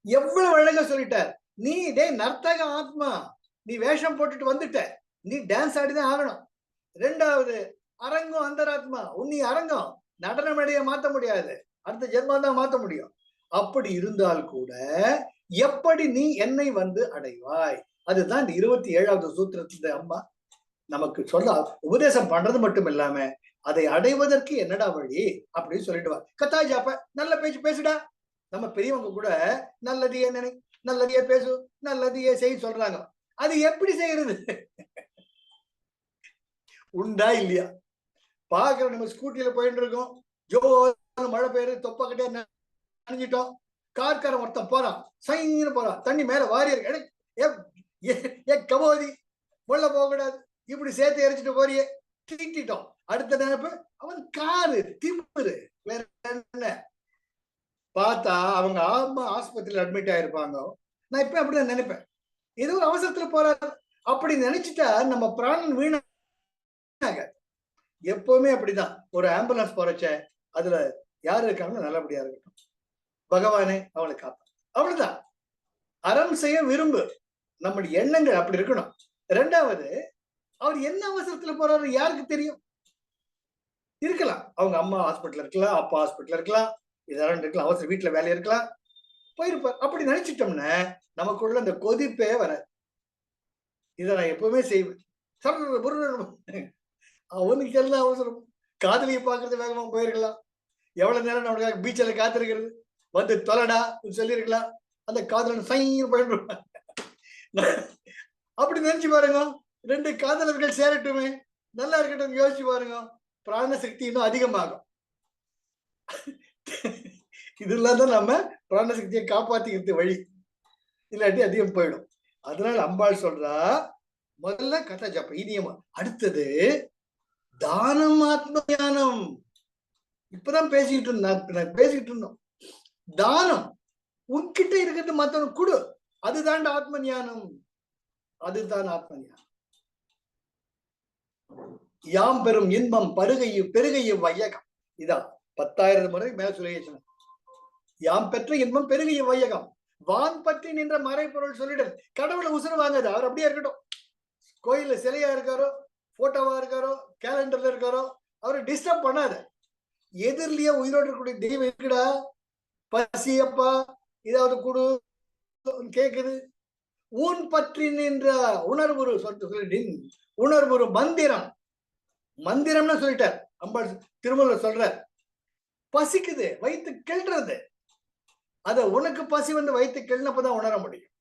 எவ்வளவு அழகா சொல்லிட்டார். நீ டே நர்த்தக ஆத்மா, நீ வேஷம் போட்டுட்டு வந்துட்ட, நீ டான்ஸ் ஆடிதான் ஆகணும். 2வது அரங்கம் அந்தராத்மா, உன்னி அரங்கம் நடன மேடையை மாத்த முடியாது, அடுத்த ஜென்மம் தான் மாத்த முடியும். அப்படி இருந்தால் கூட எப்படி நீ என்னை வந்து அடைவாய்? அதுதான் இந்த 27வது சூத்திரத்துல அம்மா நமக்கு சொல்ல உபதேசம் பண்றது மட்டும் இல்லாம அதை அடைவதற்கு என்னடா வழி அப்படின்னு சொல்லிட்டு வா. கதா ஜாப்ப, நல்ல பேச்சு பேசுடா. நம்ம பெரியவங்க கூட நல்லதையே நினை, நல்லதையே பேசு, நல்லதையே செய் சொல்றாங்க. அது எப்படி செய்யறது? உண்டா இல்லையா? பாக்குற நம்ம ஸ்கூட்டியில போயிட்டு இருக்கோம், ஜோ மழை பெய்யுது, தொப்பக்கிட்டே நனைஞ்சிட்டோம். கார்காரன் ஒருத்தன் போறான், சைன்னு போறான், தண்ணி மேல வாரி இருக்கு, கபோதி முள்ள போக கூடாது, இப்படி சேர்த்து எரிச்சிட்டு போறியே, தீட்டிட்டோம். அடுத்த நினைப்பு அவன் காரு திமுரு. வேற என்ன பார்த்தா அவங்க ஆமா ஆஸ்பத்திரியில் அட்மிட் ஆயிருப்பாங்க. நான் இப்ப அப்படிதான் நினைப்பேன், ஏதோ ஒரு அவசரத்துல போறாரு அப்படி நினைச்சிட்டா நம்ம பிராணன் வீணாக. எப்பவுமே அப்படிதான். ஒரு ஆம்புலன்ஸ் போறச்ச அதுல யாரு இருக்காங்க, நல்லபடியா இருக்கட்டும், பகவானே அவளை காப்பா, அவ்வளவுதான். அறம் செய்ய விரும்பு, நம்முடைய எண்ணங்கள் அப்படி இருக்கணும். 2வது, அவர் என்ன அவசரத்துல போறாரு யாருக்கு தெரியும்? இருக்கலாம், அவங்க அம்மா ஹாஸ்பிட்டல் இருக்கலாம், அப்பா ஹாஸ்பிட்டல் இருக்கலாம், இதெல்லாம் இருக்கலாம், அவசர வீட்டுல வேலை இருக்கலாம், போயிருப்பார். அப்படி நினைச்சிட்டோம்னா நமக்குள்ள இந்த கொதிப்பே வர. இதை நான் எப்பவுமே செய்வேன். அவனுக்கு எல்லாம் அவசரம், காதலியை பாக்குறது வேகமா போயிருக்கலாம். எவ்வளவு நேரம் நம்மளுக்காக பீச்சில் காத்திருக்கிறது, வந்து தொலைடா சொல்லியிருக்கலாம். அந்த காதலன் சைன்னு போயிடுவான். அப்படி நினைச்சு பாருங்க, 2 காதலர்கள் சேரட்டுமே, நல்லா இருக்கட்டும், யோசிச்சு பாருங்க, பிராணசக்தி இன்னும் அதிகமாகும். இதெல்லாம் தான் நம்ம பிராணசக்தியை காப்பாத்திக்கிறது வழி, இல்லாட்டி அதிகம் போயிடும். அதனால அம்பாள் சொல்றா, முதல்ல கதா ஜப இனியமா, அடுத்தது தானம், ஆத்ம ஞானம். இப்பதான் பேசிக்கிட்டு இருந்தோம். தானம் உன்கிட்ட இருக்கிறது மத்தவனுக்கு கொடு, அதுதான் ஆத்ம ஞானம். அதுதான் ஆத்ம ஞானம். யாம் பெரும் இன்பம் பெருகையும் வையகம். இதான் 10,000 முறை மேல சொல்லி, யாம் பெற்ற இன்பம் பெருகையும் வையகம், வான் பற்றி நின்ற மறைப்பொருள் சொல்லிடும். கடவுளை உசுறு வாங்காது, அவர் அப்படியே இருக்கட்டும். கோயில்ல சிலையா இருக்காரோ, போட்டோவா இருக்காரோ, கேலண்டர்ல இருக்காரோ, அவரை டிஸ்டர்ப் பண்ணாத. எதிரிலேயே உயிரோடு இருக்கக்கூடிய தெய்வம் இருக்குடா, பசியப்பா ஏதாவது கொடு கேக்குது. ஊன் பற்றி நின்ற உணர்வுரு உணர்வுரு மந்திரம். மந்திரம்னு சொல்லிட்டார் அம்பாள் திருமூலர் சொல்ற. பசிக்குது, வயிற்று கிள்றது, அத உனக்கு பசி வந்து வயிற்று கெளினப்பதான் உணர முடியும்.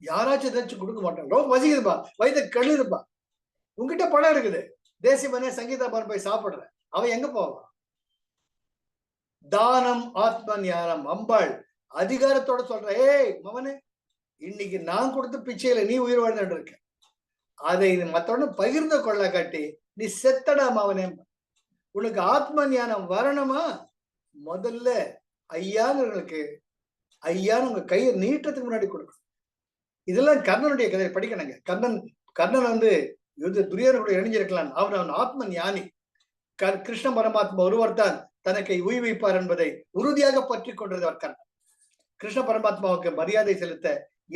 யாராச்சும் ஏதாச்சும் கொடுக்க மாட்டாங்க. ரொம்ப பசிக்குதுப்பா, வயிற்று கெழுதுப்பா. உங்ககிட்ட பணம் இருக்குது, தேசியமனே சங்கீதா பவன் போய் சாப்பிடுற, அவன் எங்க போவான்? தானம் ஆத்ம ஞானம். அம்பாள் அதிகாரத்தோட சொல்ற, ஏய் மவனே, இன்னைக்கு நான் கொடுத்த பிச்சையில நீ உயிர் வாழ்ந்துட்டு இருக்க, அதை மத்தவன பகிர்ந்து கொள்ள காட்டி நீ செத்தடா மவனே. உனக்கு ஆத்ம ஞானம் வரணுமா, முதல்ல ஐயாங்களுக்கு ஐயான்னு உங்க கையை நீட்டத்துக்கு முன்னாடி கொடுக்கணும். இதெல்லாம் கர்ணனுடைய கதையை படிக்கணுங்க. கர்ணன் வந்து துரியோதனோட இணைஞ்சிருக்கலாம். அவன் ஆத்ம ஞானி. கிருஷ்ண பரமாத்மா ஒருவர் தான் தனக்கு உய்விப்பார் என்பதை உறுதியாக பற்றி கொண்டிருந்தவர் கர்ணன். கிருஷ்ண பரமாத்மாவுக்கு மரியாதை செலுத்த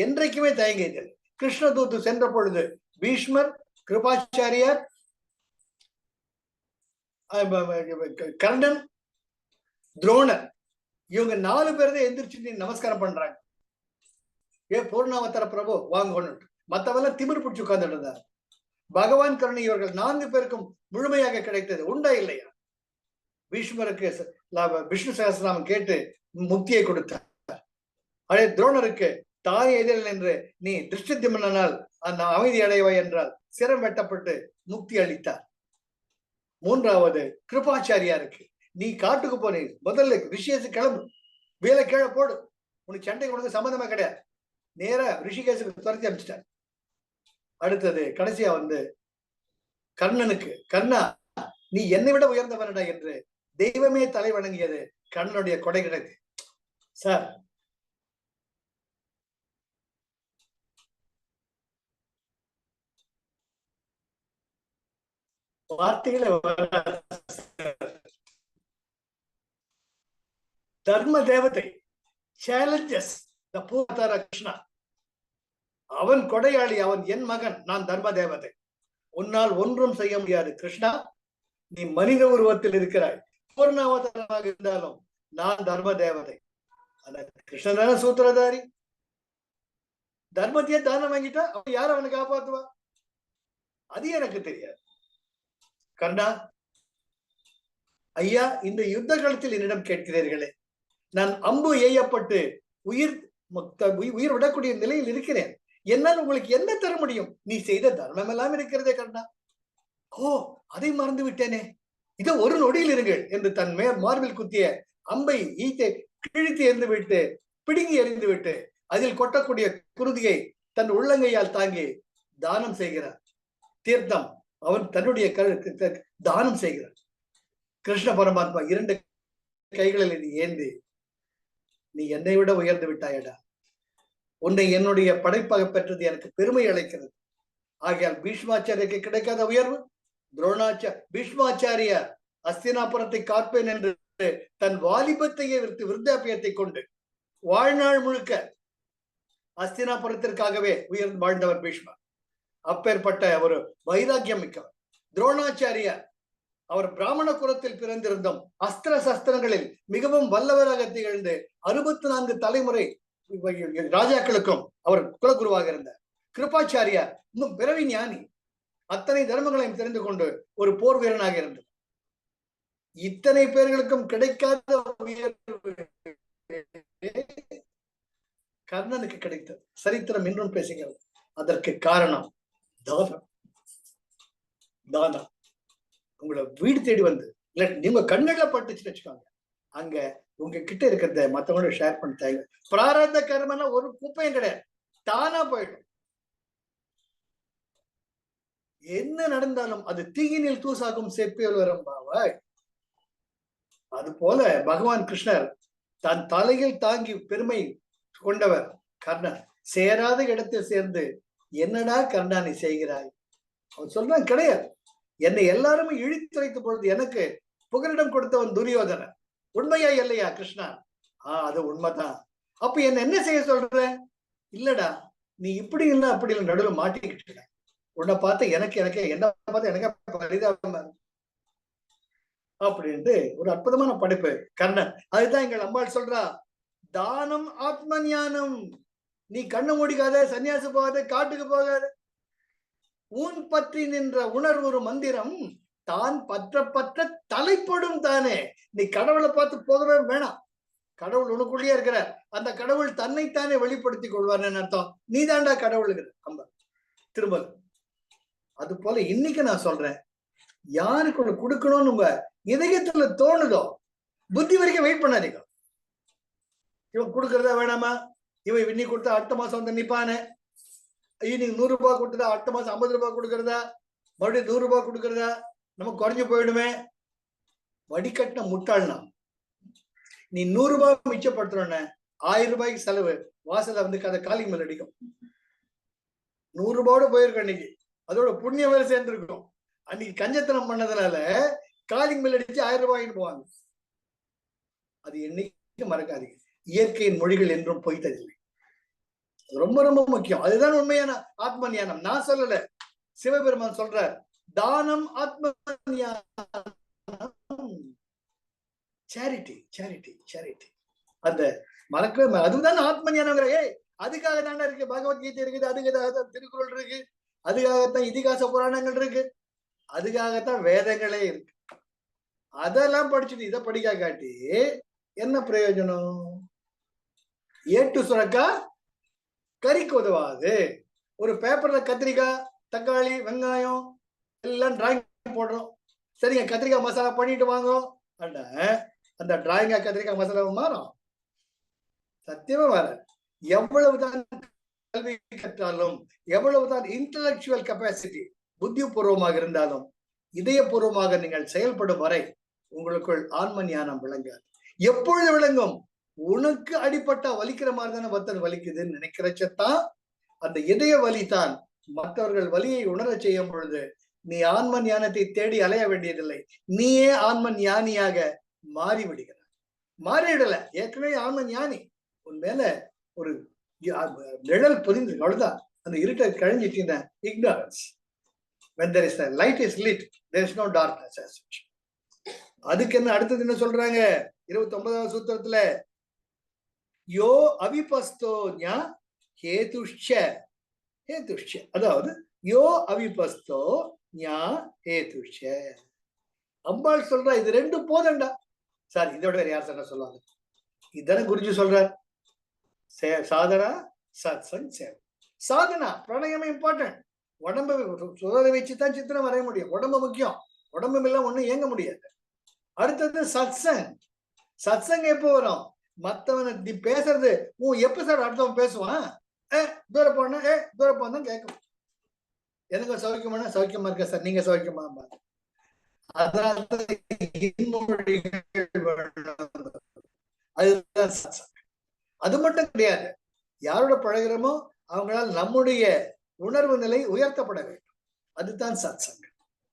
என்றைக்குமே தயங்கியதில்லை. கிருஷ்ண தூத்து சென்ற பொழுது பீஷ்மர், கிருபாச்சாரியார், கர்ணன், துரோணர், இவங்க 4 பேர் தான் எந்திரிச்சு நமஸ்காரம் பண்றாங்க. ஏ பூர்ணாவதார பிரபு வாங்கணும். மத்தவெல்லாம் திமிர் பிடிச்சு உட்கார்ந்துட்டு இருந்தார். பகவான் கருணை இவர்கள் 4 பேருக்கும் முழுமையாக கிடைத்தது. உண்டா இல்லையா? பீஷ்மருக்கு விஷ்ணு சகஸ்ரநாமம் கேட்டு முக்தியை கொடுத்தார். அதே துரோணருக்கு தாய் எதிரில் என்று நீ திருஷ்டித்திமனால் அந்த அமைதி அடைவாய் என்றால் சிரம் வெட்டப்பட்டு முக்தி அளித்தார். 3வது கிருபாச்சாரியாருக்கு, நீ காட்டுக்கு போனீ, முதல்ல ரிஷிகேசு கிளம்பு, வேலை கீழே போடு, உனக்கு சண்டை கொடுக்க சம்பந்தமா கிடையாது, நேரா ரிஷிகேசுக்கு துரத்தி அனுப்பிச்சிட்டார். அடுத்தது கடைசியா வந்து கர்ணனுக்கு, கர்ணா நீ என்னை விட உயர்ந்தவனடா என்று தெய்வமே தலை வணங்கியது கர்ணனுடைய கொடை கிடக்கு. சார், வார்த்தைகளை தர்ம தேவதை சேலஞ்சஸ் த பூதார கிருஷ்ணா. அவன் கொடையாளி, அவன் என் மகன், நான் தர்ம தேவதை, உன்னால் ஒன்றும் செய்ய முடியாது கிருஷ்ணா, நீ மனித உருவத்தில் இருக்கிறாய், பூர்ணாவதாரமாக இருந்தாலும் நான் தர்ம தேவதை. அந்த கிருஷ்ணதான சூத்திரதாரி, தர்மத்தையே தானம் வாங்கிட்டா அவன் யார் அவனை காப்பாத்துவா? அது எனக்கு தெரியாது. கர்ணா, ஐயா, இந்த யுத்த காலத்தில் என்னிடம் கேட்கிறீர்களே, நான் அம்பு எய்யப்பட்டு உயிர் விடக்கூடிய நிலையில் இருக்கிறேன், என்னால் உங்களுக்கு என்ன தர முடியும்? நீ செய்த தர்மம் எல்லாம் இருக்கிறதே கர்ணா. ஓ, அதை மறந்து விட்டேனே, இதோ ஒரு நொடியில் இருங்கள் என்று தன் மார்பில் குத்திய அம்பை ஈத்தை கிழித்து எறிந்து விட்டு, பிடுங்கி எறிந்து விட்டு, அதில் கொட்டக்கூடிய குருதியை தன் உள்ளங்கையால் தாங்கி தானம் செய்கிறார். தீர்த்தம் அவன் தன்னுடைய தானம் செய்கிறார். கிருஷ்ண பரமாத்மா 2 கைகளில் ஏந்தி, நீ என்னை விட உயர்ந்து விட்டாயடா, உன்னை என்னுடைய படைப்பாக பெற்றது எனக்கு பெருமை அளிக்கிறது. ஆகையால் பீஷ்மாச்சாரியருக்கு கிடைக்காத உயர்வு பீஷ்மாச்சாரியார் அஸ்தினாபுரத்தை காப்பேன் என்று தன் வாலிபத்தையே விருத்தாபியத்தை கொண்டு வாழ்நாள் முழுக்க அஸ்தினாபுரத்திற்காகவே உயர்ந்து வாழ்ந்தவர் பீஷ்மர். அப்பேற்பட்ட ஒரு வைராக்கியம் மிக்கவர். துரோணாச்சாரியார், அவர் பிராமண குலத்தில் பிறந்திருந்தும் அஸ்திர சஸ்திரங்களில் மிகவும் வல்லவராக திகழ்ந்து 64 தலைமுறை ராஜாக்களுக்கும் அவர் குலகுருவாக இருந்தார். கிருபாச்சாரியார் இன்னும் பிறவி ஞானி, அத்தனை தர்மங்களையும் தெரிந்து கொண்டு ஒரு போர் வீரனாக இருந்தார். இத்தனை பேர்களுக்கும் கிடைக்காத உயர்வு கர்ணனுக்கு கிடைத்தது. சரித்திரம் இன்றும் பேசுகிறது. அதற்கு காரணம் தானம். தானம் உங்களை வீடு தேடி வந்து, இல்ல நீங்க கண்ணுல பட்டுச்சுன்னு வச்சுக்கோங்க, அங்க உங்க கிட்ட இருக்கிறத மத்தவங்களோட ஷேர் பண்ண தேவை. பிராரத்த கர்மனா ஒரு குப்பையும் கிடையாது, தானா போயிடும். என்ன நடந்தாலும் அது தீயினில் தூசாகும் செப்பியல் வரும் பாவாய். அது போல பகவான் கிருஷ்ணர் தன் தலையில் தாங்கி பெருமை கொண்டவர் கர்ணன். சேராத இடத்தில் சேர்ந்து என்னடா கர்ணா நீ செய்கிறாய்? அவன் சொல்றான், கிடையாது, என்னை எல்லாருமே இழித்து வைத்த பொழுது எனக்கு புகலிடம் கொடுத்தவன் துரியோதனன். உண்மையா இல்லையா கிருஷ்ணா? அது உண்மைதான். அப்ப என்ன செய்ய சொல்ற? இல்லடா, நீ இப்படி இல்லை அப்படி இல்லை நடுவில் மாட்டிக்கிட்டு, உன்னை பார்த்து எனக்கு என்ன பார்த்து எனக்கு பரிதாபமா அப்படின்ட்டு ஒரு அற்புதமான படைப்பு கர்ணன். அதுதான் எங்கள் அம்பாள் சொல்றா, தானம் ஆத்ம ஞானம். நீ கண்ணு மூடிக்காத, சன்னியாசி போகாத, காட்டுக்கு போகாத, ஊன் பற்றி நின்ற உணர்வு ஒரு மந்திரம், தான் பற்ற தலைப்படும் தானே. நீ கடவுளை பார்த்து போகவே வேணாம், கடவுள் உனக்குள்ளேயே இருக்கிற அந்த கடவுள் தன்னைத்தானே வெளிப்படுத்திக் கொள்வார்னு அர்த்தம். நீ தாண்டா கடவுள் அம்ப திரும்ப. அது போல இன்னைக்கு நான் சொல்றேன், யாருக்கு ஒண்ணு கொடுக்கணும்னு உங்க இதயத்துல தோணுதோ புத்தி வரைக்கும் வெயிட் பண்ணாதீங்க. இவன் கொடுக்கறதா வேணாமா, இவன் இன்னைக்கு கொடுத்தா அடுத்த மாசம் வந்து நிப்பானே, இன்னைக்கு 100 ரூபாய் கொடுத்ததா அடுத்த மாசம் 50 ரூபாய் கொடுக்கறதா, மறுபடியும் 100 ரூபாய் கொடுக்கறதா, நமக்கு குறைஞ்சு போயிடுமே. வடிகட்டின முட்டாள்னா. நீ 100 ரூபாய் மிச்சப்படுத்துறோன்னு 1000 ரூபாய்க்கு செலவு வாசல வந்து கதை காலிங் மேல் அடிக்கும். 100 ரூபாயோட போயிருக்கோம் இன்னைக்கு, அதோட புண்ணியம் வேலை சேர்ந்துருக்கும். அன்னைக்கு கஞ்சத்தனம் பண்ணதுனால காலிங் மேல் அடிச்சு 1000 ரூபாய்க்கு போவாங்க. அது என்னைக்கு மறக்காதீங்க. இயற்கையின் மொழிகள் என்றும் பொய்த்ததில்லை. ரொம்ப ரொம்ப முக்கியம். அதுதான் உண்மையான ஆத்ம ஞானம். நான் சொல்லல, சிவபெருமான் சொல்றார், தானம் ஆத்ம ஞானம், சேரிட்டி சேரிட்டி சேரிட்டி. அந்த மறக்கவே, அதுதான் ஆத்ம ஞானம். ஏய், அதுக்காக தானே இருக்கு பகவத்கீதை இருக்குது, அதுக்காக திருக்குறள் இருக்கு, அதுக்காகத்தான் இதிகாச புராணங்கள் இருக்கு, அதுக்காகத்தான் வேதங்களே இருக்கு. அதெல்லாம் படிச்சுட்டு இதை படிக்கா காட்டி என்ன பிரயோஜனம்? ஏட்டு சுரக்கா கறிக்கு உதவாது. ஒரு பேப்பர்ல கத்திரிக்காய், தக்காளி, வெங்காயம் எல்லாம் டிராயிங் போடுறோம். சரிங்க, கத்திரிக்காய் மசாலா பண்ணிட்டு வாங்க, அந்த டிராயிங்கா கத்திரிக்காய் மசாலா மாறும்? சத்தியமா மாறாது. எவ்வளவுதான் கல்வி கற்றாலும், எவ்வளவுதான் இன்டலெக்சுவல் கெப்பாசிட்டி புத்திபூர்வமாக இருந்தாலும், இதயபூர்வமாக நீங்கள் செயல்படும் வரை உங்களுக்குள் ஆன்ம ஞானம் விளங்காது. எப்பொழுது விளங்கும்? உனக்கு அடிப்பட்ட வலிக்கிற மாதிரி தானே பத்தன் வலிக்குதுன்னு நினைக்கிறச்சத்தான் அந்த இதய வலி தான் மற்றவர்கள் வலியை உணர செய்யும் பொழுது நீ ஆன்ம ஞானத்தை தேடி அலைய வேண்டியதில்லை. நீயே ஆன்ம ஞானியாக மாறி விடுகிறார். மாறிடல, ஏற்கனவே ஆன்ம ஞானி. உன் மேல ஒரு நிழல் பொதிந்து, அவ்வளவுதான். அந்த இருட்டை கழிஞ்சிட்டு ignorance. when there is a light is lit, there is no darkness as such. அதுக்கு என்ன அடுத்தது என்ன சொல்றாங்க 29வது சூத்திரத்துல, யோ அவிபஸ்தோ ஞா ஹேதுஷ்ச ஹேதுஷ்ச, அதாவது யோ அவிபஸ்தோ ஞா ஹேதுஷ்ச. அம்பாள் சொல்றா, இது ரெண்டு போதண்டா சார். இதோட வேற யார் சொல்ற சொல்லுவாங்க? இதான குருஜி சொல்றார். சாதனா சத் சங் சேவை. சாதனா பிராணாயாமம் இம்பார்ட்டன்ட். உடம்பை சுதரை வச்சுதான் சித்திரம் வரைய முடியும். உடம்பு முக்கியம். உடம்பு எல்லாம் ஒண்ணும் இயங்க முடியாது. அடுத்தது சத்சங். சத்சங் எப்போ வரும்? மத்தவனை நீ பேசுறது எப்ப சார் அடுத்தவன் பேசுவான்? தூரம் போனா தூரம் போனா கேட்கும். எனக்கு சௌக்கியமான சௌக்கியமா இருக்க சார், நீங்க சௌக்கியமா? அதுதான் சத்சங். அது மட்டும் கிடையாது, யாரோட பழகிறோமோ அவங்களால் நம்முடைய உணர்வு நிலை உயர்த்தப்பட வேண்டும். அதுதான் சத்சங்.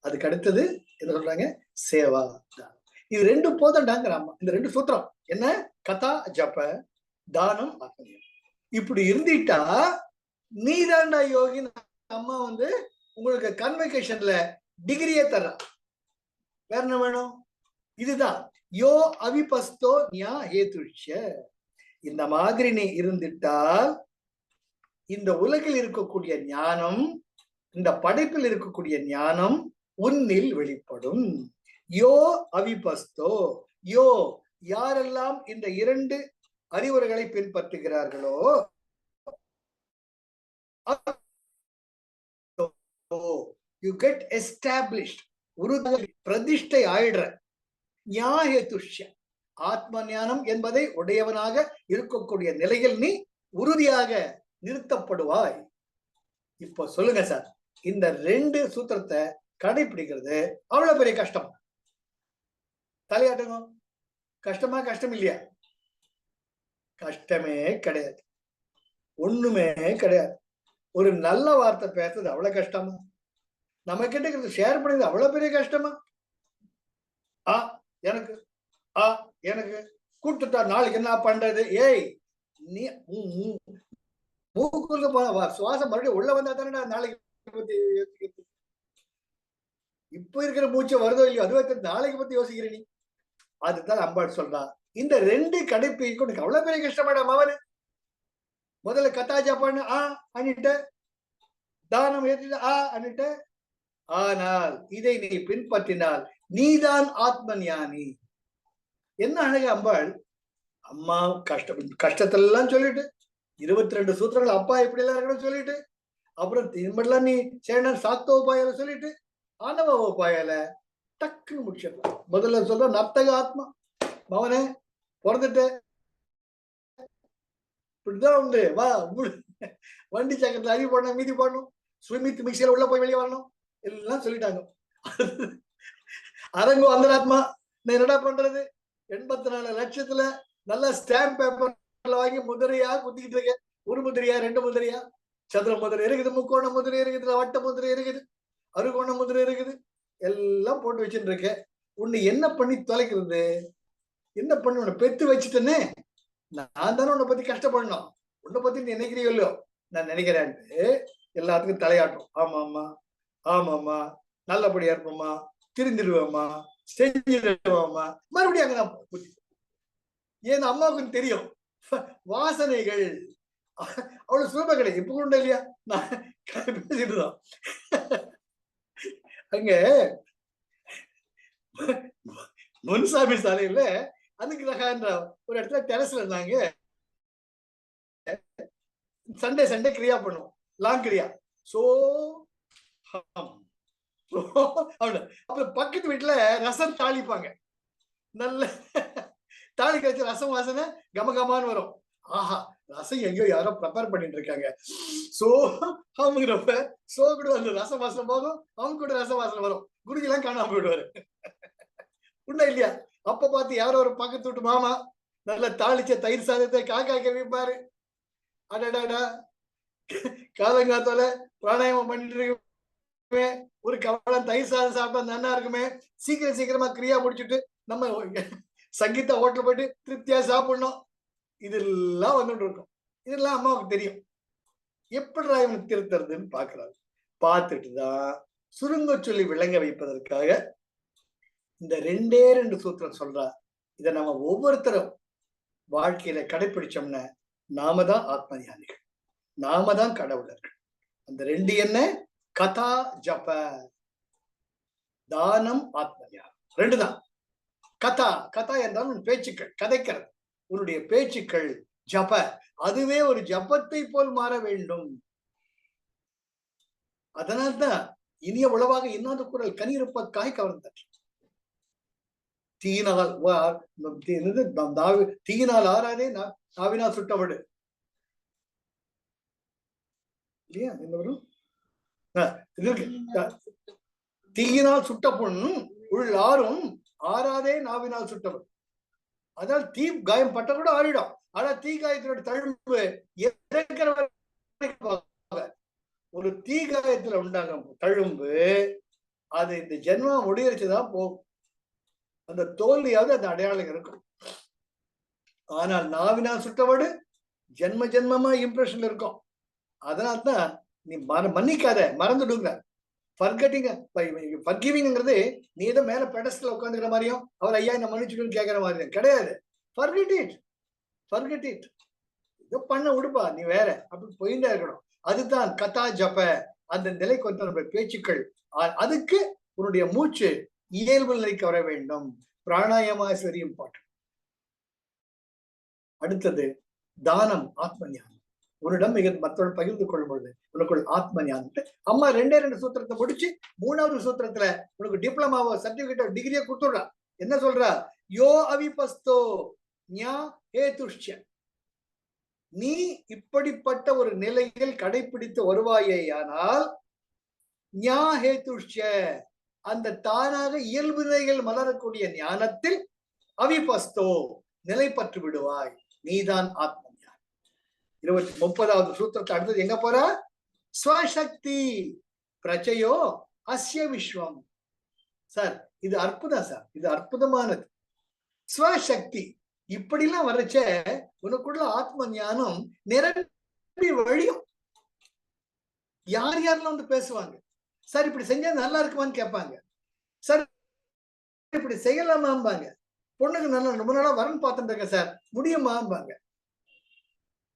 அதுக்கு அடுத்தது என்ன சொல்றாங்க? சேவா. இது ரெண்டு போதண்டாங்கிறாமா. இந்த ரெண்டு சூத்திரம் என்ன? கதா ஜப தானம் ஆத்ம. இப்படி இருந்துட்டா நீதாண்டா யோகி. அம்மா வந்து உங்களுக்கு கன்வெகேஷன்ல டிகிரியே தர்றா. வேற என்ன வேணும்? இதுதான் யோ அவிபஸ்தோ ஞா ஹேதுஷ்ச. இந்த மாதிரி நீ இருந்துட்டால் இந்த உலகில் இருக்கக்கூடிய ஞானம், இந்த படைப்பில் இருக்கக்கூடிய ஞானம் உன்னில் வெளிப்படும். யோ அவிபஸ்தோ, யோ யாரெல்லாம் இந்த இரண்டு அறிவுரைகளை பின்பற்றுகிறார்களோ, you get established, பிரதிஷ்டை ஆயிடுற. ஞாஹேதுஷ்ய, ஆத்ம ஞானம் என்பதை உடையவனாக இருக்கக்கூடிய நிலையில் நீ உறுதியாக நிறுத்தப்படுவாய். இப்போ சொல்லுங்க சார், இந்த ரெண்டு சூத்திரத்தை கடைபிடிக்கிறது அவ்வளவு பெரிய கஷ்டம்? தலையாட்டுங்க. கஷ்டமா? கஷ்டம் இல்லையா? கஷ்டமே கிடையாது, ஒண்ணுமே கிடையாது. ஒரு நல்ல வார்த்தை பேசுறது அவ்வளவு கஷ்டமா? நம்ம கிட்ட ஷேர் பண்ணது அவ்வளவு பெரிய கஷ்டமா? எனக்கு எனக்கு கூட்டுட்டா நாளைக்கு என்ன பண்றது? ஏய், நீ மூக்குள்ள சுவாசம் மறுபடியும் உள்ள வந்தா தானே நாளைக்கு பத்தி யோசிக்கிறது. இப்ப இருக்கிற மூச்சை வருதோ இல்லையோ அதுவே நாளைக்கு பத்தி யோசிக்கிற நீ. அதுதான் அம்பாள் சொல்றா, இந்த ரெண்டு கடைப்பிடிக்கும் உனக்கு அவ்வளவு பெரிய கஷ்டமாடா மவனு. முதல்ல கத்தாஜா பண்ணு, அன்னிட்ட தானம் ஏற்றிட்ட, அன்னிட்ட. ஆனால் இதை நீ பின்பற்றினால் நீதான் ஆத்ம ஞானி. என்ன அழகு அம்பாள் அம்மா கஷ்டத்தெல்லாம் சொல்லிட்டு 22 சூத்திரங்கள் அப்பா இப்படி எல்லாம் இருக்கணும் சொல்லிட்டு, அப்புறம் திரும்பலாம் நீ சேனல் சாக்த உபாயால சொல்லிட்டு ஆணவ உபாயால டக்குன்னு முடிச்சிடலாம். முதல்ல சொல்ற நர்த்தக ஆத்மா, மவனே பிறந்துட்ட இப்படிதான் உண்டு, வா வண்டி சக்கரத்துல அடி போடணும், மீதி போடணும், சுமித் மிக்சியில உள்ள போய் வெளியே வரணும், எல்லாம் சொல்லிட்டாங்க. அரங்கு அந்தராத்மா, நான் என்னடா பண்றது, 84 லட்சத்துல நல்ல ஸ்டாம்ப் பேப்பர்ல வாங்கி முதிரையா குத்திக்கிட்டு இருக்கேன். ஒரு முதிரையா, 2 முதிரையா, சதுர முதிரை இருக்குது, முக்கோண முதிரை இருக்குது, வட்ட முதிரை இருக்குது, அறுகோண முதிரை இருக்குது, எல்லாம் போட்டு வச்சுட்டு இருக்கேன். உன்னை என்ன பண்ணி தொலைக்கிறது, என்ன பண்ணி உன்னை பெத்து வச்சுட்டேன்னு நான் தானே உன்னை பத்தி கஷ்டப்படணும், உன்னை பத்தி நீ நினைக்கிறியோ இல்லையோ, நான் நினைக்கிறேன்ட்டு எல்லாத்துக்கும் தலையாட்டும். ஆமா ஆமா ஆமா ஆமா, நல்லபடியா இருப்போம்மா, திருந்திடுவோம்மா, செஞ்சிடுவோம்மா, மறுபடியும் அங்கதான் புத்தி. ஏன் அம்மாவுக்கு தெரியும் வாசனைகள் அவ்வளவு சுலப கிடையாது. இப்ப கூட இல்லையா, நான் பேசிட்டுதான் அங்க முன்சாமி சாலையில அனுகிரகான்ற ஒரு இடத்துல டெரஸ்ல இருந்தாங்க. சண்டே சண்டே கிரியா பண்ணுவோம், லாங் கிரியா. சோ அப்புறம் பக்கத்து வீட்டுல ரசம் தாளிப்பாங்க, நல்ல தாளி கழிச்சு ரசம் வாசனை கமகமான்னு வரும். ஆஹா, ரசம் எங்கேயோ யாரோ ப்ரிப்பேர் பண்ணிட்டு இருக்காங்க. சோ அவங்கிறப்ப சோ கூட அந்த ரசம் வாசனை போகும், அவங்க கூட ரசம் வாசனை வரும். குருஜி எல்லாம் காணாம போயிடுவாரு. உண்மை இல்லையா? அப்ப பார்த்து யாரோ ஒரு பக்கத்து வீட்டு மாமா நல்ல தாளிச்ச தயிர் சாதத்தை காக்காய்க்க வைப்பாரு. அடடாடா, காலங்காத்தால பிராணாயாமம் பண்ணிட்டு இருக்குமே, ஒரு கவலம் தயிர் சாதம் சாப்பிட்டா நல்லா இருக்குமே, சீக்கிரம் சீக்கிரமா கிரியா முடிச்சுட்டு நம்ம சங்கீதா ஹோட்டல் போயிட்டு திருப்தியா சாப்பிடணும். இதெல்லாம் வந்துட்டு இருக்கும். இதெல்லாம் அம்மாவுக்கு தெரியும். எப்படி இவனுக்கு திருத்துறதுன்னு பாக்குறாரு. பார்த்துட்டுதான் சுருங்க சொல்லி விளங்க வைப்பதற்காக இந்த 2 சூத்திரம் சொல்றா. இதை நம்ம ஒவ்வொருத்தரும் வாழ்க்கையில கடைபிடிச்சோம்னா நாம தான் ஆத்ம ஞானிகள், நாம தான் கடவுளர்கள். அந்த 2 என்ன? கதா ஜப, தானம், ஆத்ம ஞானம், 2 தான். கதா, கதா என்றால் உன் பேச்சுக்கள், கதைக்கிறது, உன்னுடைய பேச்சுக்கள். ஜப, அதுவே ஒரு ஜபத்தை போல் மாற வேண்டும். அதனால்தான் இனிய உளவாக இன்னாத குரல் கனியிருப்பக்காய் கவர்ந்தார். தீயினால் ஆறாதே நாவினால் சுட்டவடு இல்லையா? தீயினால் சுட்ட பொன் உள்ளாரும் ஆறாதே நாவினால் சுட்டவடு. அதாவது தீ காயம் பட்ட கூட ஆறிடும். ஆனா தீ காயத்தினோட தழும்பு ஒரு தீ காயத்துல உண்டாங்க தழும்பு, அது இந்த ஜென்மம் முடியறச்சுதான் போகும். அந்த தோல்வியாவது அந்த அடையாளம் இருக்கும். ஆனால் நாவினால் சுட்டவடு ஜென்ம ஜென்மமா இம்ப்ரெஷன் இருக்கும். அதனால்தான் நீ மன்னிக்காத, மறந்துடுங்க. ஃபர்கிவிங்கிறது நீ ஏதோ மேல பெடஸ்ட்ல உட்காந்துக்கிற மாதிரியும் அவர் ஐயா என்ன மன்னிச்சுடுன்னு கேட்கிற மாதிரி கிடையாது. ஃபர்கெட் இட், இதோ பண்ண விடுப்பா, நீ வேற அப்படி போயிட்டே இருக்கணும். அதுதான் கதா ஜப. அந்த நிலைக்கு வந்து நம்ம பேச்சுக்கள். அதுக்கு உன்னுடைய மூச்சு இயல்பு நிலைக்கு வர வேண்டும். Pranayama is very important. அடுத்தது தானம், ஆத்ம ஞானம். உன்னிடம் மிக மற்றவர்கள் பகிர்ந்து கொள்ளும் பொழுது உனக்குள் ஆத்ம ஞானம். அம்மா 2 சூத்திரத்தை முடிச்சு 3வது சூத்திரத்துல உனக்கு டிப்ளமாவோ சர்டிபிகேட்டோ டிகிரியை கொடுத்துடுறா. என்ன சொல்றா? யோ அவிபஸ்தோ ஞா ஹேதுஷ்ய, நீ இப்படிப்பட்ட ஒரு நிலையில் கடைபிடித்து வருவாயேயானால் ஞா ஹேதுஷ்ய, அந்த தானாக இயல்பு நிலைகள் மலரக்கூடிய ஞானத்தில் அவிபஸ்தோ நிலை பற்று விடுவாய். நீதான் ஆத்ம ஞானம். 30வது சூத்திரத்தை அடுத்தது எங்க போற? ஸ்வசக்தி பிரச்சயோ அஸ்ய விஸ்வம். சார் இது அற்புதம் சார், இது அற்புதமானது. ஸ்வசக்தி இப்படிலாம் வரைச்ச உனக்குள்ள ஆத்ம ஞானம் நிரம்பி வழியும். யார் யாரெல்லாம் வந்து பேசுவாங்க, சார் இப்படி செஞ்சா நல்லா இருக்குமான்னு கேட்பாங்க, சார் இப்படி செய்யலாமாம்பாங்க, பொண்ணுக்கு நல்லா ரொம்ப நாளா வரன் பார்த்துட்டு சார் முடியுமாம்பாங்க.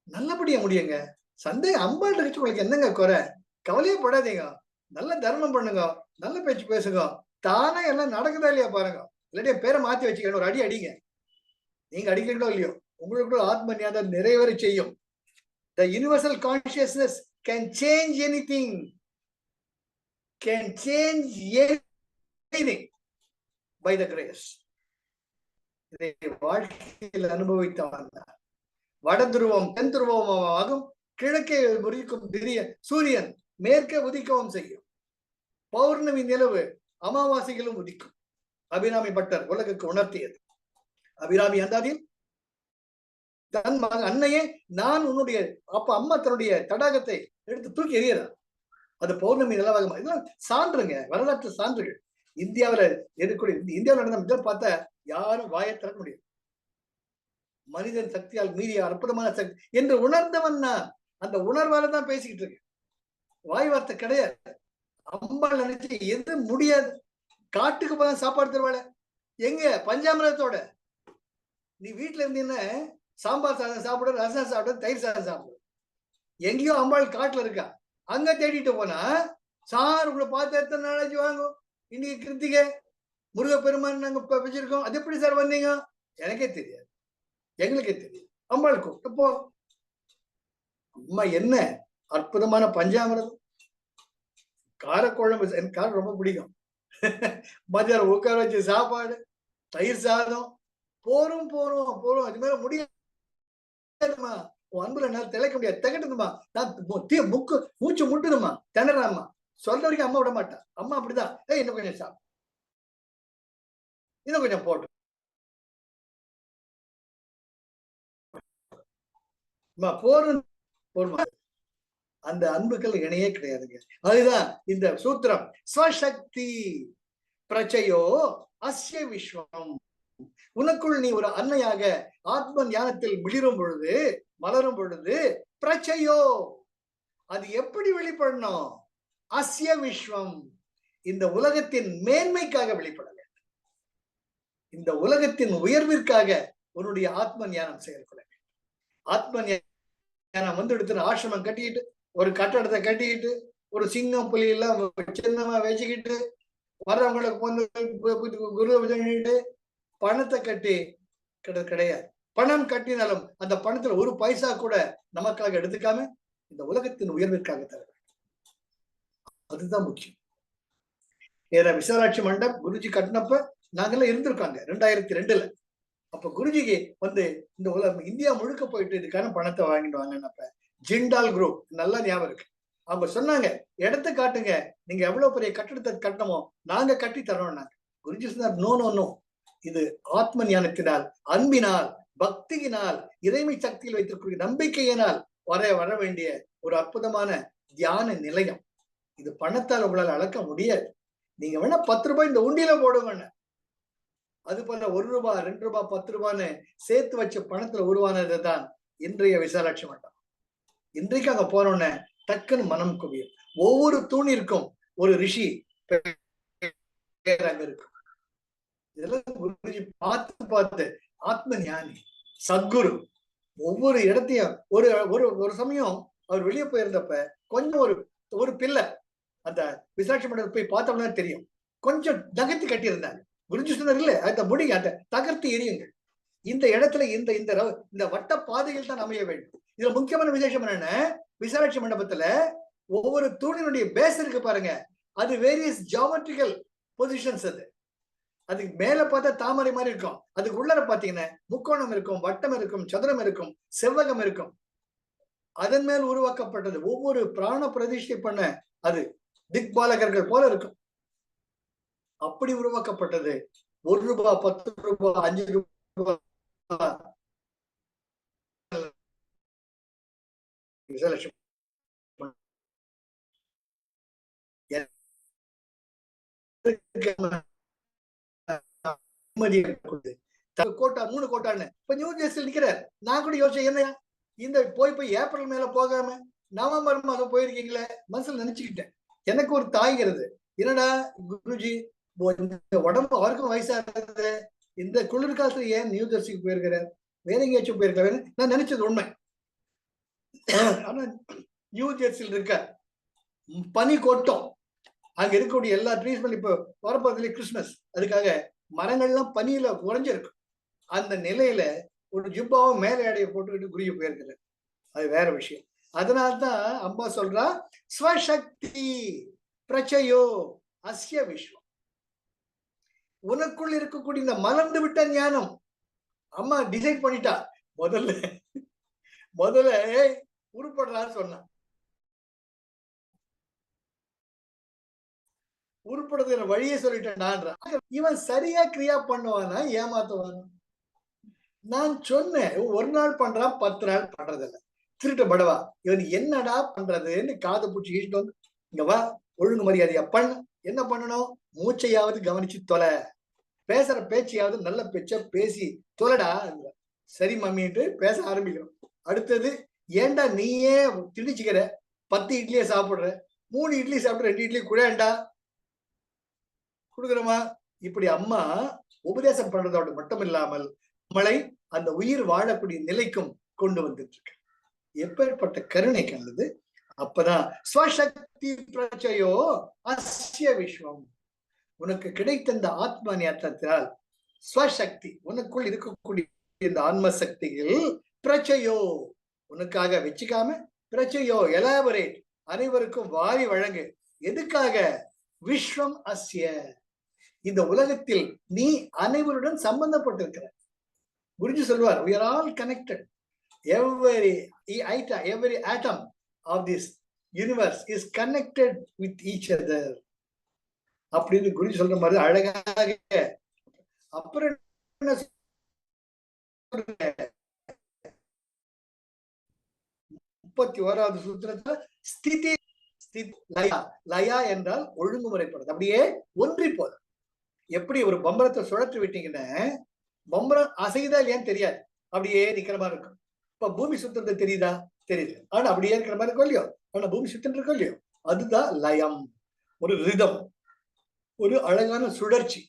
நல்லபடியா முடியுங்க, சந்தேகம் அம்பாள் இருக்கு, உங்களுக்கு என்னங்க குறை, கவலையே படாதீங்க, நல்ல தர்மம் பண்ணுங்க, நல்ல பேச்சு பேசுங்க, தானே எல்லாம் நடக்குதா இல்லையா பாருங்க. இல்லாட்டி பேரை மாத்தி வச்சுக்கணும், ஒரு அடி அடிங்க. நீங்க அடிக்கிறீங்களோ இல்லையோ, உங்களுக்குள்ள ஆத்ம ஞானம் நிறைவேற செய்யும். The universal consciousness can change anything, can change anything by the grace. இதை வாழ்க்கையில் அனுபவித்தவன் வட துருவம் தென் துருவமாகும், கிழக்கே உதிக்கும் சூரியன் மேற்கே உதிக்கவும் செய்யும், பௌர்ணமி நிலவு அமாவாசைகளும் உதிக்கும். அபிராமி பட்டர் உலகுக்கு உணர்த்தியது. அபிராமி அந்தாதியில் தன் மகன் அன்னையே, நான் உன்னுடைய அம்மா தன்னுடைய தடாகத்தை எடுத்து தூக்கி எறியறார். அது பௌர்ணமி நிலவாக. இதெல்லாம் சான்றுங்க, வரலாற்று சான்றுகள். இந்தியாவில இருக்கக்கூடிய இந்தியாவில் நடந்த பார்த்தா யாரும் வாயை திறக்க முடியாது. மனிதன் சக்தியால் மீறிய அற்புதமான சக்தி என்று உணர்ந்தவன் நான். அந்த உணர்வால தான் பேசிக்கிட்டு இருக்கேன், வாய் வார்த்தை கிடையாது. அம்பாள் நினைச்சு எது முடியாது. காட்டுக்கு போய் சாப்பாடு தருவாள எங்க பஞ்சாமிரத்தோட. நீ வீட்டுல இருந்தீங்கன்னா சாம்பார் சாதம் சாப்பிட, ரசம் சாப்பிட, தயிர் சாதம் சாப்பிட. எங்கேயோ அம்பாள் காட்டுல இருக்கா, அங்க தேடிட்டு போனா சார் உங்களை பார்த்து எத்தனை நாளாச்சு வாங்கும், இன்னைக்கு கிருத்திகை முருகப்பெருமான் நாங்க வச்சிருக்கோம், அது எப்படி சார் வந்தீங்க? எனக்கே தெரியாது, எங்களுக்கே தெரியும். அம்பாள் கூப்பிட்டு போ. அம்மா என்ன அற்புதமான பஞ்சாமிரதம், காரக்குழம்பு, எனக்கு காரம் ரொம்ப பிடிக்கும். மத்தியானம் உட்கார வச்சு சாப்பாடு, தயிர் சாதம், போரும் போரும் போரும். அது மேல முடியாதுமா, அன்புல நான் திளைக்க முடியாது, திகட்டுதுமா, நான் மூச்சு முட்டுதுமா, திணறாமா. சொல்ற வரைக்கும் அம்மா விட மாட்டா. அம்மா அப்படிதான், இன்னும் கொஞ்சம் சாப்பிடு, இன்னும் கொஞ்சம் போட்டு. போரும் போருமா. அந்த அன்புக்கள் இணையே கிடையாதுங்க. அதுதான் இந்த சூத்திரம். ஸ்வசக்தி பிரச்சயோ அஸ்ய விஸ்வம். உனக்குள் நீ ஒரு அன்னையாக ஆத்ம ஞானத்தில் மிளிரும் பொழுது, மலரும் பொழுது, பிரச்சயோ அது எப்படி வெளிப்படணும்? அஸ்ய விஸ்வம், இந்த உலகத்தின் மேன்மைக்காக வெளிப்பட வேண்டும். இந்த உலகத்தின் உயர்விற்காக உன்னுடைய ஆத்ம ஞானம் செயல்பட வேண்டும். ஆத்ம ஞானம் வந்து எடுத்து ஆசிரமம் கட்டிக்கிட்டு, ஒரு கட்டடத்தை கட்டிக்கிட்டு, ஒரு சிங்கம் புலி எல்லாம் சின்னமா வச்சுக்கிட்டு, வர்றவங்களுக்கு வந்து குரு பண்ணிட்டு பணத்தை கட்டி கிடையாது. பணம் கட்டினாலும் அந்த பணத்துல ஒரு பைசா கூட நமக்காக எடுத்துக்காம இந்த உலகத்தின் உயர்விற்காக தர வேண்டும். அதுதான் முக்கியம். ஏன்னா விசாலாட்சி மண்டபம் குருஜி கட்டினப்ப நாங்கெல்லாம் இருந்திருக்காங்க 2002. அப்ப குருஜிக்கு வந்து இந்த உலகம் இந்தியா முழுக்க போயிட்டு இதுக்கான பணத்தை வாங்கிட்டு வாங்கினப்ப ஜிண்டால் குரூப் நல்லா ஞாபகம் இருக்கு. அவங்க சொன்னாங்க, இடத்த காட்டுங்க, நீங்க எவ்வளவு பெரிய கட்டிடத்தை கட்டணுமோ நாங்க கட்டி தரோம்னாங்க. குருஜி சொன்னார், நோ நோ நோ, இது ஆத்ம ஞானத்தினால், அன்பினால், பக்தியினால், இறைமை சக்தியில் வைத்திருக்கிற நம்பிக்கையினால் வர வேண்டிய ஒரு அற்புதமான தியான நிலையம். இது பணத்தால் உங்களால் அளக்க முடியாது. நீங்க வேணா 10 ரூபாய் இந்த உண்டியில போடுங்க. அது போல 1 ரூபாய் 2 ரூபாய் 10 ரூபான்னு சேர்த்து வச்ச பணத்துல உருவானது தான் இன்றைய விசாலாட்சி மண்டபம். இன்றைக்கு அங்க போனோன்னு டக்குன்னு மனம் குவியும். ஒவ்வொரு தூணிற்கும் ஒரு ரிஷி அங்க இருக்கும். இதெல்லாம் குருஜி பார்த்து பார்த்து ஆத்ம ஞானி சத்குரு ஒவ்வொரு இடத்தையும் ஒரு ஒரு ஒரு சமயம் அவர் வெளியே போயிருந்தப்ப கொஞ்சம் ஒரு பிள்ளை அந்த விசாலாட்சி மண்டபத்தை போய் பார்த்தோம்னா தெரியும், கொஞ்சம் நகர்த்தி கட்டி இருந்தாங்க. குருஜி சொன்னார், இல்ல அந்த முடிங்க, அந்த தகர்த்து எரியுங்கள். இந்த இடத்துல இந்த வட்ட பாதையில் தான் அமைய வேண்டும். இதுல முக்கியமான விசேஷம் என்னன்னா, விசாலாட்சி மண்டபத்துல ஒவ்வொரு தூணினுடைய பேஸ் இருக்கு பாருங்க, அது வேரியஸ் ஜியோமெட்ரிக்கல் பொசிஷன்ஸ். அதுக்கு மேல பார்த்தா தாமரை மாதிரி இருக்கும், அதுக்கு உள்ளர பாத்தீங்கன்னா முக்கோணம் இருக்கும், வட்டம் இருக்கும், சதுரம் இருக்கும், செவ்வகம் இருக்கும். அதன் மேல் உருவாக்கப்பட்டது ஒவ்வொரு பிராண பிரதிஷ்டை பண்ண அது திக்பாலகர்கள் போல இருக்கும். அப்படி உருவாக்கப்பட்டது 1 ரூபாய் 10 ரூபாய் 5 ரூபாய் விசாலாட்சி கோட்டா 3 கோட்டான்னு இப்ப நியூ ஜெர்சியில் நிக்கிறார். நான் கூட யோசிச்சேன், என்ன இந்த போய் ஏப்ரல் மேல போகாம நவம்பர் மாதம் போயிருக்கீங்களே மனசுல நினைச்சுக்கிட்டேன். எனக்கு ஒரு தாய்கிறது, என்னடா குருஜி உடம்பு அவருக்கும் வயசா இருந்தது, இந்த குளிர்காலத்துல ஏன் நியூ ஜெர்சிக்கு போயிருக்கிறார், வேற எங்கேயாச்சும் போயிருக்காரு நான் நினைச்சது உண்மை. ஆனா நியூ ஜெர்சியில் இருக்க பனி கொட்டும், அங்க இருக்கக்கூடிய எல்லா ட்ரீட்மெண்ட் இப்போ வரப்போறதுல கிறிஸ்துமஸ், அதுக்காக மரங்கள்லாம் பனியில உறைஞ்சிருக்கும். அந்த நிலையில ஒரு ஜிப்பாவும் மேலே அடைய போட்டுக்கிட்டு குருவி போயிருக்கிறார். அது வேற விஷயம். அதனால்தான் அம்மா சொல்றா ஸ்வசக்தி பிரச்சயோ அஸ்ய விஸ்வம். உனக்குள் இருக்கக்கூடிய இந்த மலர்ந்து விட்ட ஞானம் அம்மா டிசைட் பண்ணிட்டா. முதல்ல உருப்படுறான்னு சொன்னான். உருப்படுற வழியே சொல்லிட்டேன். இவன் சரியா கிரியா பண்ணுவானா ஏமாத்துவானா? நான் சொன்னேன் ஒரு நாள் பண்றான், 10 நாள் பண்றதில்ல. திருட்டு படவா இவன் என்னடா பண்றதுன்னு காதை பிடிச்சி ஈட்டு வந்து இங்க வா, ஒழுங்கு மரியாதையா பண்ணு. என்ன பண்ணணும்? மூச்சையாவது கவனிச்சு தொலை, பேசுற பேச்சையாவது நல்ல பேச்ச பேசி தொலைடா. சரி மம்மிட்டு பேச ஆரம்பிக்கிறோம். அடுத்தது, ஏண்டா நீயே திணிச்சுக்கிற, 10 இட்லியை சாப்பிடுற, 3 இட்லி சாப்பிட்டு 2 இட்லி குழேண்டா கொடுக்குறோமா? இப்படி அம்மா உபதேசம் பண்றதோட மட்டும் இல்லாமல் நம்மளை அந்த உயிர் வாழக்கூடிய நிலைக்கும் கொண்டு வந்துட்டு இருக்கு. எப்பேற்பட்ட கருணை கண்டது! அப்பதான் ஸ்வசக்தி பிரச்சயோ அஸ்ய விஸ்வம். உனக்கு கிடைத்த இந்த ஆத்ம ஞானத்தினால் ஸ்வசக்தி, உனக்குள் இருக்கக்கூடிய இந்த ஆன்ம சக்திகள் பிரச்சயோ உனக்காக வச்சுக்காம, பிரச்சயோ எலாபரேட், அனைவருக்கும் வாரி வழங்கு. எதுக்காக? விஸ்வம் அஸ்ய, இந்த உலகத்தில் நீ அனைவருடன் சம்பந்தப்பட்டிருக்கிற. குருஜி சொல்வார், we are all connected. Every atom of this universe is connected with each other. அப்படின்னு குருஜி சொல்ற மாதிரி அழகாக. அப்புறம் என்ன 31வது சூத்திரத்துல ஸ்திதி லயா, லயா என்றால் ஒழுங்குமுறைப்படுது, அப்படியே ஒன்றி போது. எப்படி ஒரு பம்பரத்தை சுழற்றி விட்டீங்கன்னா பம்பரம் அசைதா இல்லையான்னு தெரியாது, அப்படியே நிக்கிற மாதிரி இருக்கும். இப்ப பூமி சுத்தத்தை தெரியுதா? தெரியுது. ஆனா அப்படியே இருக்கிற மாதிரி இருக்கும் இல்லையோ? ஆனா பூமி சுத்தம் இருக்கும் இல்லையோ? அதுதான் லயம், ஒரு ரிதம், ஒரு அழகான சுழற்சி.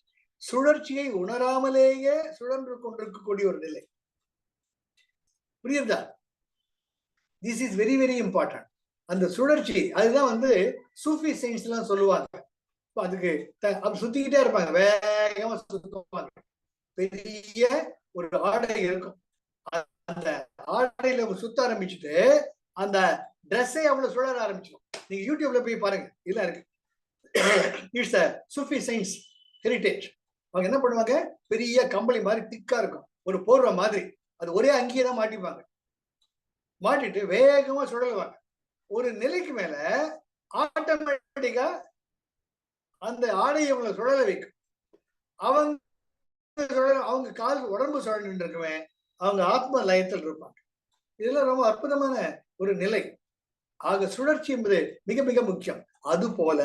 சுழற்சியை உணராமலேயே சுழன்று கொண்டிருக்கக்கூடிய ஒரு நிலை. புரியுதா? This is very very important. அந்த சுழற்சி அதுதான் சூஃபி சயின்ஸ் எல்லாம் சொல்லுவாங்க. அதுக்கு சுத்திக்கிட்டே இருப்பாங்க, வேகமா சுத்துவாங்க. பெரிய ஒரு ஆடை இருக்கும், அந்த ஆடையில சுத்த ஆரம்பிச்சுட்டு அந்த ட்ரெஸ்ஸை அவ்வளவு சுழற ஆரம்பிச்சிடும். நீங்க யூடியூப்ல போய் பாருங்க, இல்ல இருக்கு. It's a Sufi science heritage. அவங்க என்ன பண்ணுவாங்க, பெரிய கம்பளி மாதிரி திக்கா இருக்கும், ஒரு போர்வை மாதிரி, அது ஒரே அங்கேயே தான் மாட்டிப்பாங்க. மாட்டிட்டு வேகமா சுழலுவாங்க. ஒரு நிலைக்கு மேல ஆட்டோமேட்டிக்கா அந்த ஆடையை அவங்களை சுழல வைக்கும். அவங்க கால் உடம்பு சுழன்று இருக்குமே, அவங்க ஆத்ம லயத்தில் இருப்பாங்க. இதெல்லாம் ரொம்ப அற்புதமான ஒரு நிலை. ஆக சுழற்சி என்பது மிக மிக முக்கியம். அது போல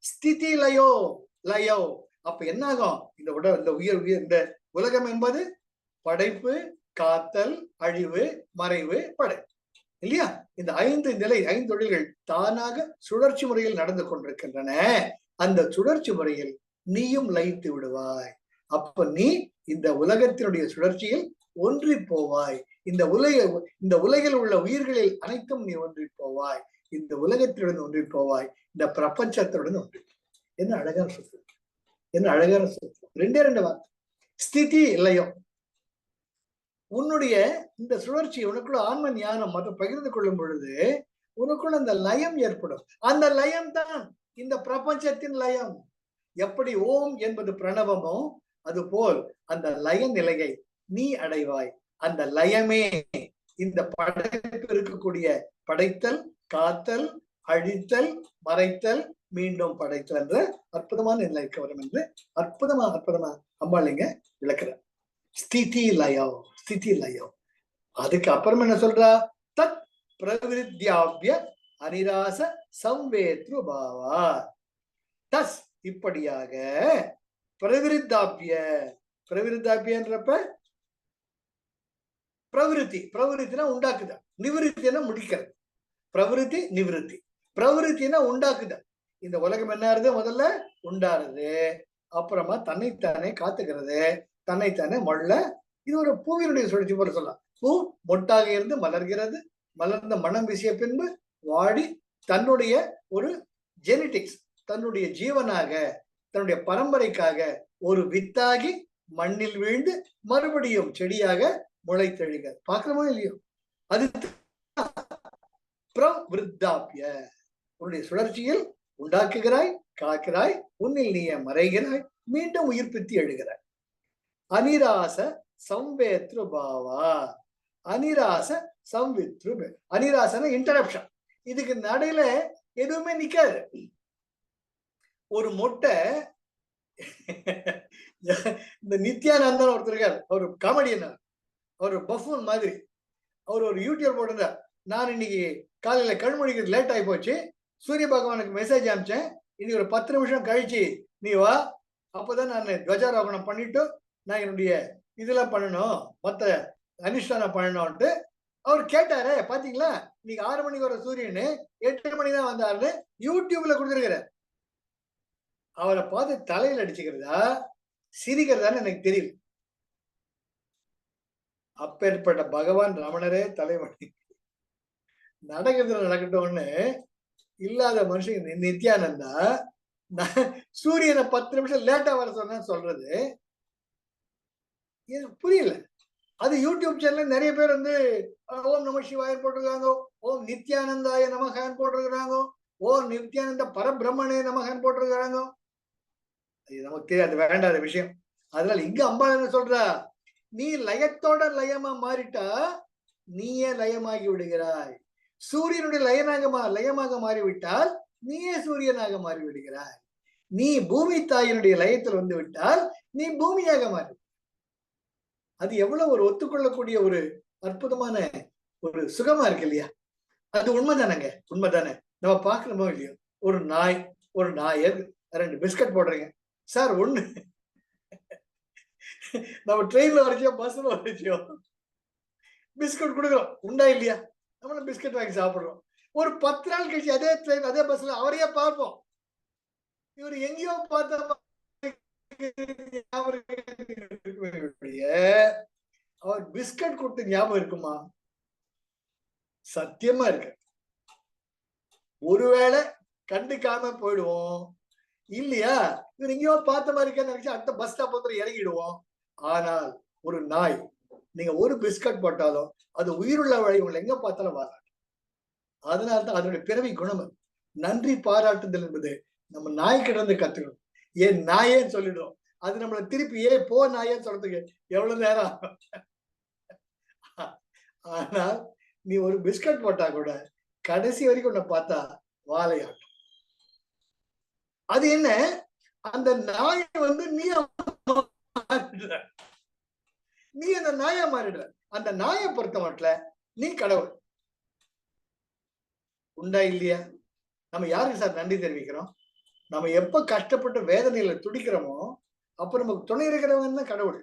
ஸ்திதி லயோ லயோ. அப்ப என்ன ஆகும்? இந்த இந்த உலகம் என்பது படைப்பு, காத்தல், அழிவு, மறைவு, படைப்பு இல்லையா? இந்த 5 நிலை, 5 தொழில்கள் தானாக சுழற்சி முறையில் நடந்து கொண்டிருக்கின்றன. அந்த சுழற்சி முறையில் நீயும் லயித்து விடுவாய். அப்ப நீ இந்த உலகத்தினுடைய சுழற்சியில் ஒன்றி போவாய். இந்த உலகில் உள்ள உயிர்களில் அனைத்தும் நீ ஒன்றி போவாய். இந்த உலகத்துடன் ஒன்றி போவாய், இந்த பிரபஞ்சத்துடன் ஒன்றி. என்ன அழகான சொல்றது, என்ன அழகான சொல்றது. 2 வார்த்தை, ஸ்திதி லயம். உன்னுடைய இந்த சுழற்சி, உனக்குள்ள ஆன்ம ஞானம் மற்றும் பகிர்ந்து கொள்ளும் பொழுது உனக்குள்ள அந்த லயம் ஏற்படும். அந்த லயம் தான் இந்த பிரபஞ்சத்தின் லயம். எப்படி ஓம் என்பது பிரணவமோ அதுபோல் அந்த லய நிலையை நீ அடைவாய். அந்த லயமே இந்த படைப்பு இருக்கக்கூடிய படைத்தல், காத்தல், அழித்தல், மறைத்தல், மீண்டும் படைத்தல் என்ற அற்புதமான நிலைக்கு வரும் என்று அற்புதமா அம்பாளிங்க விளக்குற. ஸ்திதி லயம், ஸ்திதி லயம். அதுக்கு அப்புறம் என்ன சொல்றா? தத் பிரவிருத்தியாபிய அனிராச சம்வேத்ரு பாவா. தஸ் இப்படியாக பிரவிருத்தாபிய, பிரவிருத்தாபியன்றப்ப பிரவிருத்தி, பிரவிருத்தினா உண்டாக்குதா, நிவிருத்தினா முடிக்கிறது. பிரவிருத்தி நிவிருத்தி. பிரவிருத்தினா உண்டாக்குதா. இந்த உலகம் என்ன ஆறுது? முதல்ல உண்டாருது, அப்புறமா தன்னைத்தானே காத்துக்கிறது, தன்னைத்தானே மொள்ள. இது ஒரு பூவினுடைய சுழற்சி போல சொல்லலாம். பூ மொட்டாக இருந்து மலர்கிறது, மலர்ந்த மனம் வீசிய பின்பு வாடி தன்னுடைய ஒரு ஜெனடிக்ஸ், தன்னுடைய ஜீவனாக, தன்னுடைய பரம்பரைக்காக ஒரு வித்தாகி மண்ணில் வீழ்ந்து மறுபடியும் செடியாக முளைத்தெழுக. பாக்குறோமோ இல்லையோ? அது விருத்தாப்பிய, உன்னுடைய சுழற்சியில் உண்டாக்குகிறாய், காக்கிறாய், உன்னில் நீ மறைகிறாய், மீண்டும் உயிர்ப்பித்து எழுகிறாய். அனிராச சம்வேத்ரு பாவா, அனிராச சம்வித்ரு. அனிராசன இன்டரப்ஷன், இதுக்கு நடையில எதுவுமே நிக்காது. ஒரு மொட்டை இந்த நித்யானந்தன் ஒருத்தர் இருக்கார், அவர் காமெடியன், அவர் பஃபூன் மாதிரி. அவர் ஒரு யூடியூப் போட்டிருந்தார், நான் இன்னைக்கு காலையில கண்மொழிக்கு லேட் ஆகி போச்சு, சூரிய பகவானுக்கு மெசேஜ் அனுப்பிச்சேன், இன்னைக்கு ஒரு 10 நிமிஷம் கழிச்சு நீ வா, அப்பதான் நான் துவஜாரோபணம் பண்ணிட்டு நான் என்னுடைய இதெல்லாம் பண்ணணும், மற்ற அனுஷ்டானம் பண்ணணும்ட்டு அவர் கேட்டாரு. பாத்தீங்களா, இன்னைக்கு 6 மணிக்கு வர சூரியனு 8 மணி தான் வந்தாருன்னு யூடியூப்ல கொடுத்துருக்கிறார். அவரை பார்த்து தலையில அடிச்சுக்கிறதா சிரிக்கிறதான்னு எனக்கு தெரியல. அப்பேற்பட்ட பகவான் ரமணரே தலைவணி நடக்கிறதுல நடக்கட்டும்னு இல்லாத மனுஷன் நித்யானந்தா சூரியனை 10 நிமிஷம் லேட்டா வர சொன்னா சொல்றது புரியல. அது யூடியூப் சேனல் நிறைய பேர் வந்து ஓம் நம சிவாய போட்டிருக்காங்க, ஓம் நித்யானந்தாய நமகான் போட்டிருக்கிறாங்க, ஓம் நித்யானந்த பரபிரம்மனே நமகான் போட்டிருக்கிறாங்க. அது நமக்கு தெரியாது, வேண்டாத விஷயம். அதனால இங்க அம்பாள் என்ன சொல்றா, நீ லயத்தோட லயமா மாறிட்டா நீயே லயமாகி விடுகிறாய். சூரியனுடைய லயமாக மாறிவிட்டால் நீயே சூரியனாக மாறி விடுகிறாய். நீ பூமி தாயினுடைய லயத்தில் வந்து விட்டால் நீ பூமியாக மாறி. அது எவ்வளவு ஒரு ஒத்துக்கொள்ளக்கூடிய ஒரு அற்புதமான ஒரு சுகமா இருக்கு இல்லையா? அது உண்மைதானங்க, உண்மைதானே. நம்ம பாக்குறோமோ இல்லையோ, ஒரு நாயை 2 பிஸ்கட் போடுறீங்க சார், ஒண்ணு நம்ம ட்ரெயின்ல வரைச்சோ பஸ்ல வரைச்சோ பிஸ்கட் கொடுக்குறோம், உண்டா இல்லையா? நம்மளும் பிஸ்கட் வாங்கி சாப்பிடுறோம். ஒரு 10 நாள் கழிச்சு அதே ட்ரெயின் அதே பஸ்ல அவரையே பார்ப்போம், இவர் எங்கேயோ பார்த்த அவர் பிஸ்கட் கொடுத்து ஞாபகம் இருக்குமா? சத்தியமா இருக்கு. ஒருவேளை கண்டுக்காம போயிடுவோம் இல்லையா, இவர் எங்கேயோ பார்த்த மாதிரி இருக்கேன்னு நினைச்சு அடுத்த பஸ் ஸ்டாப் வந்து இறங்கிடுவோம். ஆனால் ஒரு நாய், நீங்க ஒரு பிஸ்கட் போட்டாலும் அது உயிருள்ள வழி உங்களை எங்க பார்த்தாலும் வாராட்டு. அதனால்தான் அதனுடைய பிறவி குணம் நன்றி பாராட்டுதல் என்பது நம்ம நாய் கிட்ட கத்துக்கணும். ஏன் நாயேன்னு சொல்லிடுறோம், அது நம்மளை திருப்பி ஏன் போ நாயேன்னு சொல்றதுக்கு எவ்வளவு நேரம் ஆகும். ஆனால் நீ ஒரு பிஸ்கட் போட்டா கூட கடைசி வரைக்கும் உன்னை பார்த்தா வாழையாட்டும். அது என்ன, அந்த நாயை வந்து நீ அந்த நாயா மாறிடுற. அந்த நாயை பொறுத்த மட்டும் நீ கடவுள். உண்டா இல்லையா? நம்ம யாருக்கு சார் நன்றி தெரிவிக்கிறோம்? நம்ம எப்ப கஷ்டப்பட்டு வேதனையில துடிக்கிறோமோ அப்ப நமக்கு துணை இருக்கிறவங்க தான் கடவுள்.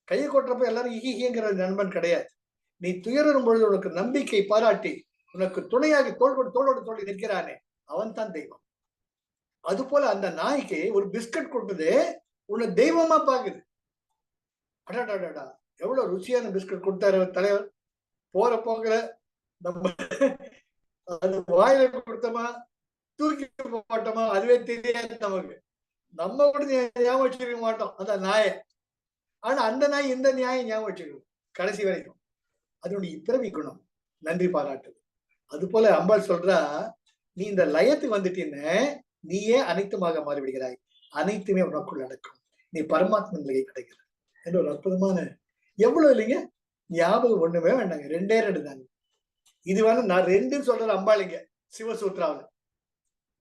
கையை கொட்டுறப்ப எல்லாரும் இகிங்கிற நண்பன் கிடையாது. நீ துயரும் பொழுது உனக்கு நம்பிக்கை பாராட்டி உனக்கு துணையாகி தோளோடு தோழி நிற்கிறானே அவன் தான் தெய்வம். அது போல அந்த நாய்க்கு ஒரு பிஸ்கட் கொடுத்தது உன்னை தெய்வமா பாக்குது. அடாடாடா, எவ்வளவு ருசியான பிஸ்கட் கொடுத்தாரு தலைவர். போற போகல நம்ம அது வாயில கொடுத்தோமா தூக்கி போட்டோமா அதுவே தெரியாது நமக்கு. நம்ம கூட ஞாபகம் வச்சிருக்க மாட்டோம் அந்த நாயை. ஆனா அந்த நாய் இந்த நியாயம் ஞாபகம் வச்சிருக்கோம் கடைசி வரைக்கும். அதனுடைய பிறவி குணம் நன்றி பாராட்டுது. அது போல அம்பாள் சொல்றா, நீ இந்த லயத்துக்கு வந்துட்டீன்னு நீயே அனைத்துமாக மாறிவிடுகிறாய், அனைத்துமே உனக்குள் நடக்கும், நீ பரமாத்ம நிலையை கிடைக்கிற என்ற ஒரு அற்புதமான. எவ்வளவு இல்லைங்க, ஞாபகம் ஒண்ணுமே வேண்டாங்க, 2 தாங்க. இது வேணா நான் 2 சொல்றது அம்பாளிங்க சிவசூத்ராவில்.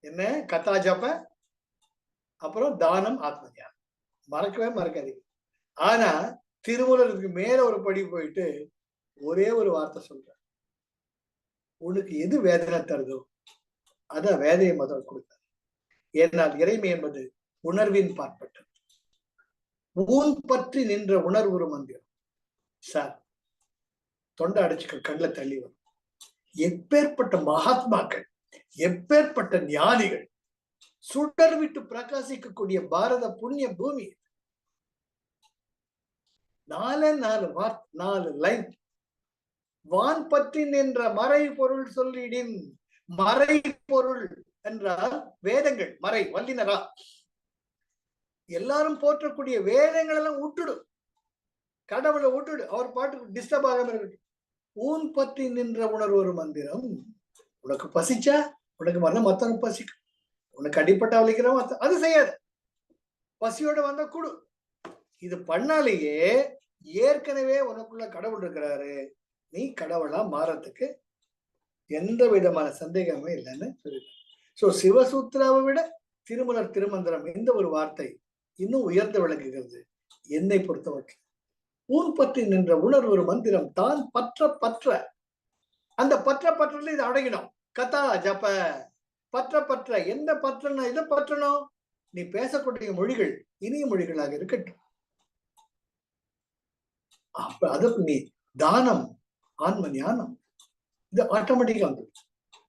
என்ன கதா ஜப, அப்புறம் தானம், ஆத்ம ஞானம். மறக்கவே மறக்காதீங்க. ஆனா திருமூலருக்கு மேல ஒரு படி போயிட்டு ஒரே ஒரு வார்த்தை சொல்ற, உனக்கு எது வேதனை தருதோ அத வேதையை முதல் கொடுத்தார். ஏனால் இறைமை என்பது உணர்வின் பாற்பட்டது. ஊன் பற்றி நின்ற உணர்வு மந்திரம் சார், தொண்டை அடைச்சுக்க கண்ணில் தள்ளி வரும். எப்பேற்பட்ட மகாத்மாக்கள், எப்பேற்பட்ட ஞானிகள், சுடர் விட்டு பிரகாசிக்கக்கூடிய பாரத புண்ணிய பூமி. 4 லைன். வான் பற்றி நின்ற மறை பொருள் சொல்லிடின். மறை பொருள் என்றால் வேதங்கள், மறை வல்லினரா எல்லாரும் போற்றக்கூடிய வேதங்கள் எல்லாம் விட்டுடும். கடவுளை விட்டுடு, அவர் பாட்டுக்கு டிஸ்டர்ப் ஆகாம இருக்கட்டும். ஊன் பற்றி நின்ற உணர்வு ஒரு மந்திரம். உனக்கு பசிச்சா உனக்கு மரணம் மத்தவனுக்கு பசிக்கும். உனக்கு அடிப்பட்ட வலிக்கிறவன் அது செய்யாது. பசியோட வந்தா கூடு. இது பண்ணாலேயே ஏற்கனவே உனக்குள்ள கடவுள் இருக்கிறாரு, நீ கடவுளா மாறத்துக்கு எந்த விதமான சந்தேகமே இல்லைன்னு சொல்லிட்டார். சோ சிவசூத்ராவை விட திருமலர் திருமந்திரம் இந்த ஒரு வார்த்தை இன்னும் உயர்ந்து விளங்குகிறது என்னை பொறுத்தவரை. ஊன் பற்றி நின்ற உணர்வு ஒரு மந்திரம் தான் பற்ற பற்ற. அந்த பற்றல இது அடங்கிடும். கதா ஜப பற்ற பற்ற. எந்த பற்றனா இதை பற்றணும்? நீ பேசக்கூடிய மொழிகள் இனிய மொழிகளாக இருக்கட்டும். அப்ப அதுக்கு நீ தானம், ஆன்ம ஞானம், இது ஆட்டோமேட்டிக்கா வந்து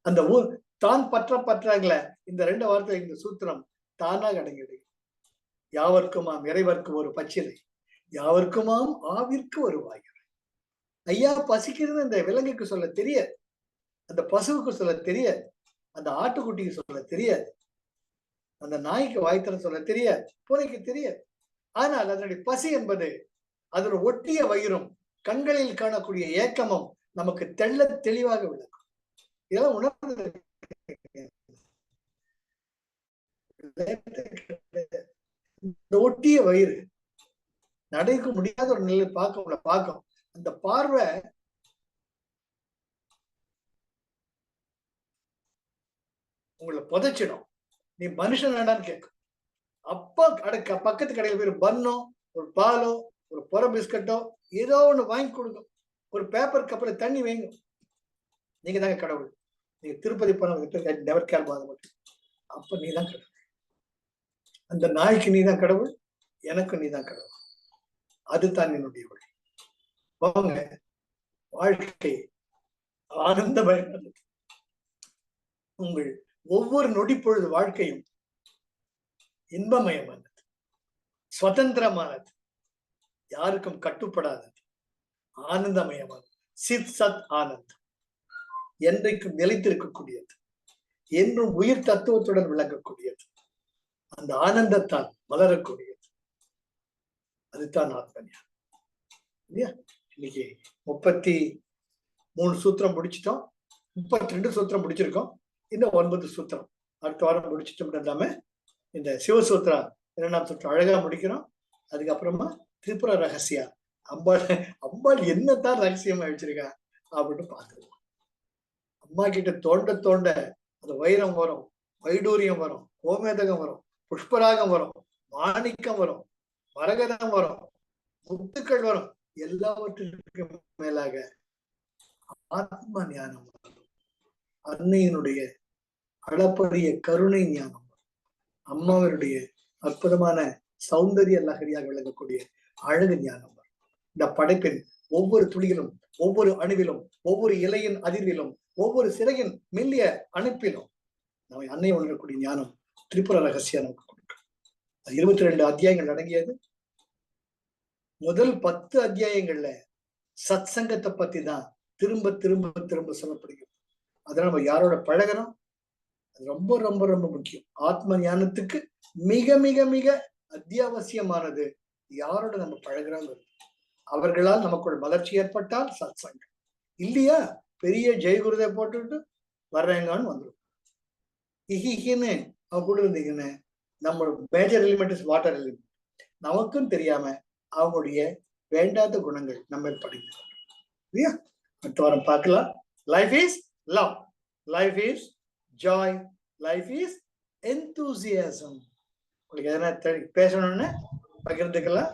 அந்த ஊர் தான் பற்ற பற்றாங்கல. இந்த 2 வார்த்தை இந்த சூத்திரம் தானாக அடங்கிடு. யாவர்க்குமாம் இறைவர்க்கும் ஒரு பச்சிலை, யாவர்க்குமாம் ஆவிற்கு ஒரு வாய்கள். ஐயா பசிக்கிறது இந்த விலங்குக்கு சொல்ல தெரியாது, அந்த பசுவுக்கு சொல்ல தெரியாது, அந்த ஆட்டுக்குட்டிக்கு சொல்ல தெரியாது, அந்த நாய்க்கு வாய்த்தர சொல்ல தெரியாது, பூனைக்கு தெரியாது. ஆனால் அதனுடைய பசி என்பது அதோட ஒட்டிய வயிறும் கண்களில் காணக்கூடிய ஏக்கமும் நமக்கு தெள்ள தெளிவாக விளக்கும். இதெல்லாம் உணர்ந்து இந்த ஒட்டிய வயிறு நடைக்க முடியாத ஒரு நிலை பார்க்கும். அந்த பார்வை உங்களை புதைச்சிடும். நீ மனுஷன் வேண்டான்னு கேட்கும். அப்ப பக்கத்து கடையில் போய் பன்னோ, ஒரு பாலோ, ஒரு புற பிஸ்கட்டோ ஏதோ ஒண்ணு வாங்கி கொடுக்கும். ஒரு பேப்பர் கப்பல தண்ணி வைங்க. நீங்க தாங்க கடவுள். நீங்க திருப்பதி போன நெவர் கேர் பாதம். அப்ப நீ தான் கடவுள். அந்த நாய்க்கு நீ தான் கடவுள், எனக்கு நீ தான் கடவுள். அதுதான் என்னுடைய வழி. வாங்க, வாழ்க்கை ஆனந்தமயமானது. உங்கள் ஒவ்வொரு நொடி பொழுது வாழ்க்கையும் இன்பமயமானது, சுதந்திரமானது, யாருக்கும் கட்டுப்படாதது, ஆனந்தமயமானது, சித் சத் ஆனந்தம், என்றைக்கும் நிலைத்திருக்கக்கூடியது, என்றும் உயிர் தத்துவத்துடன் விளங்கக்கூடியது, அந்த ஆனந்தத்தால் மலரக்கூடியது. அதுதான் ஆத்மஞானம். இல்லையா? இன்னைக்கு 33 சூத்திரம் முடிச்சிட்டோம், 32 சூத்திரம் முடிச்சிருக்கோம். இன்னும் 9 சூத்திரம் அடுத்த வாரம் முடிச்சிட்டோம். இல்லாம இந்த சிவசூத்திரா 2ஆம் சூத்திரம் அழகா முடிக்கிறோம். அதுக்கப்புறமா திரிபுர ரகசியா, அம்பாள் என்னத்தான் ரகசியமா வச்சிருக்கா அப்படின்னு பார்த்துருவோம். அம்மா கிட்ட தோண்ட தோண்ட அந்த வைரம் வரும், வைடூரியம் வரும், கோமேதகம் வரும், புஷ்பராகம் வரும், மாணிக்கம் வரும், மரகதம் வரும், முத்துக்கள் வரும். எல்லாவற்றிற்கும் மேலாக ஆத்ம ஞானம் வரும். அன்னையினுடைய அளப்பரிய கருணை ஞானம், அம்மாவினுடைய அற்புதமான சௌந்தரிய லகரியாக விளங்கக்கூடிய அழகு ஞானம் வரும். இந்த படைப்பின் ஒவ்வொரு துளியிலும், ஒவ்வொரு அணுவிலும், ஒவ்வொரு இலையின் அதிர்விலும், ஒவ்வொரு சிறையின் மெல்லிய அனுப்பிலும் நம்ம அன்னை உணரக்கூடிய ஞானம் திரிபுர ரகசியம் நமக்கு கொடுக்கும். 22 அத்தியாயங்கள் அடங்கியது. முதல் 10 அத்தியாயங்கள்ல சத் சங்கத்தை பத்தி தான் திரும்ப திரும்ப திரும்ப சொல்லப்படுகிறது. அதனால நம்ம யாரோட பழகிறோம் அது ரொம்ப ரொம்ப ரொம்ப முக்கியம். ஆத்ம ஞானத்துக்கு மிக மிக மிக அத்தியாவசியமானது யாரோட நம்ம பழகிறோம். அவர்களால் நமக்கு ஒரு வளர்ச்சி ஏற்பட்டால் சத் சங்கம். இல்லையா பெரிய ஜெயகுருதை போட்டுட்டு வர்றேங்கன்னு வந்துடும். இஹின்னு அவங்க கூட இருந்தீங்கன்னு நம்ம major element is water element. நமக்கும் தெரியாம அவங்களுடைய வேண்டாத குணங்கள் நம்ம படிக்கிறோம். இல்லையா? அடுத்த வாரம் பார்க்கலாம். Life is love, life is Joy, life is enthusiasm. உங்களுக்கு எதனா பேசணும்னு பகிர்ந்துக்கலாம்.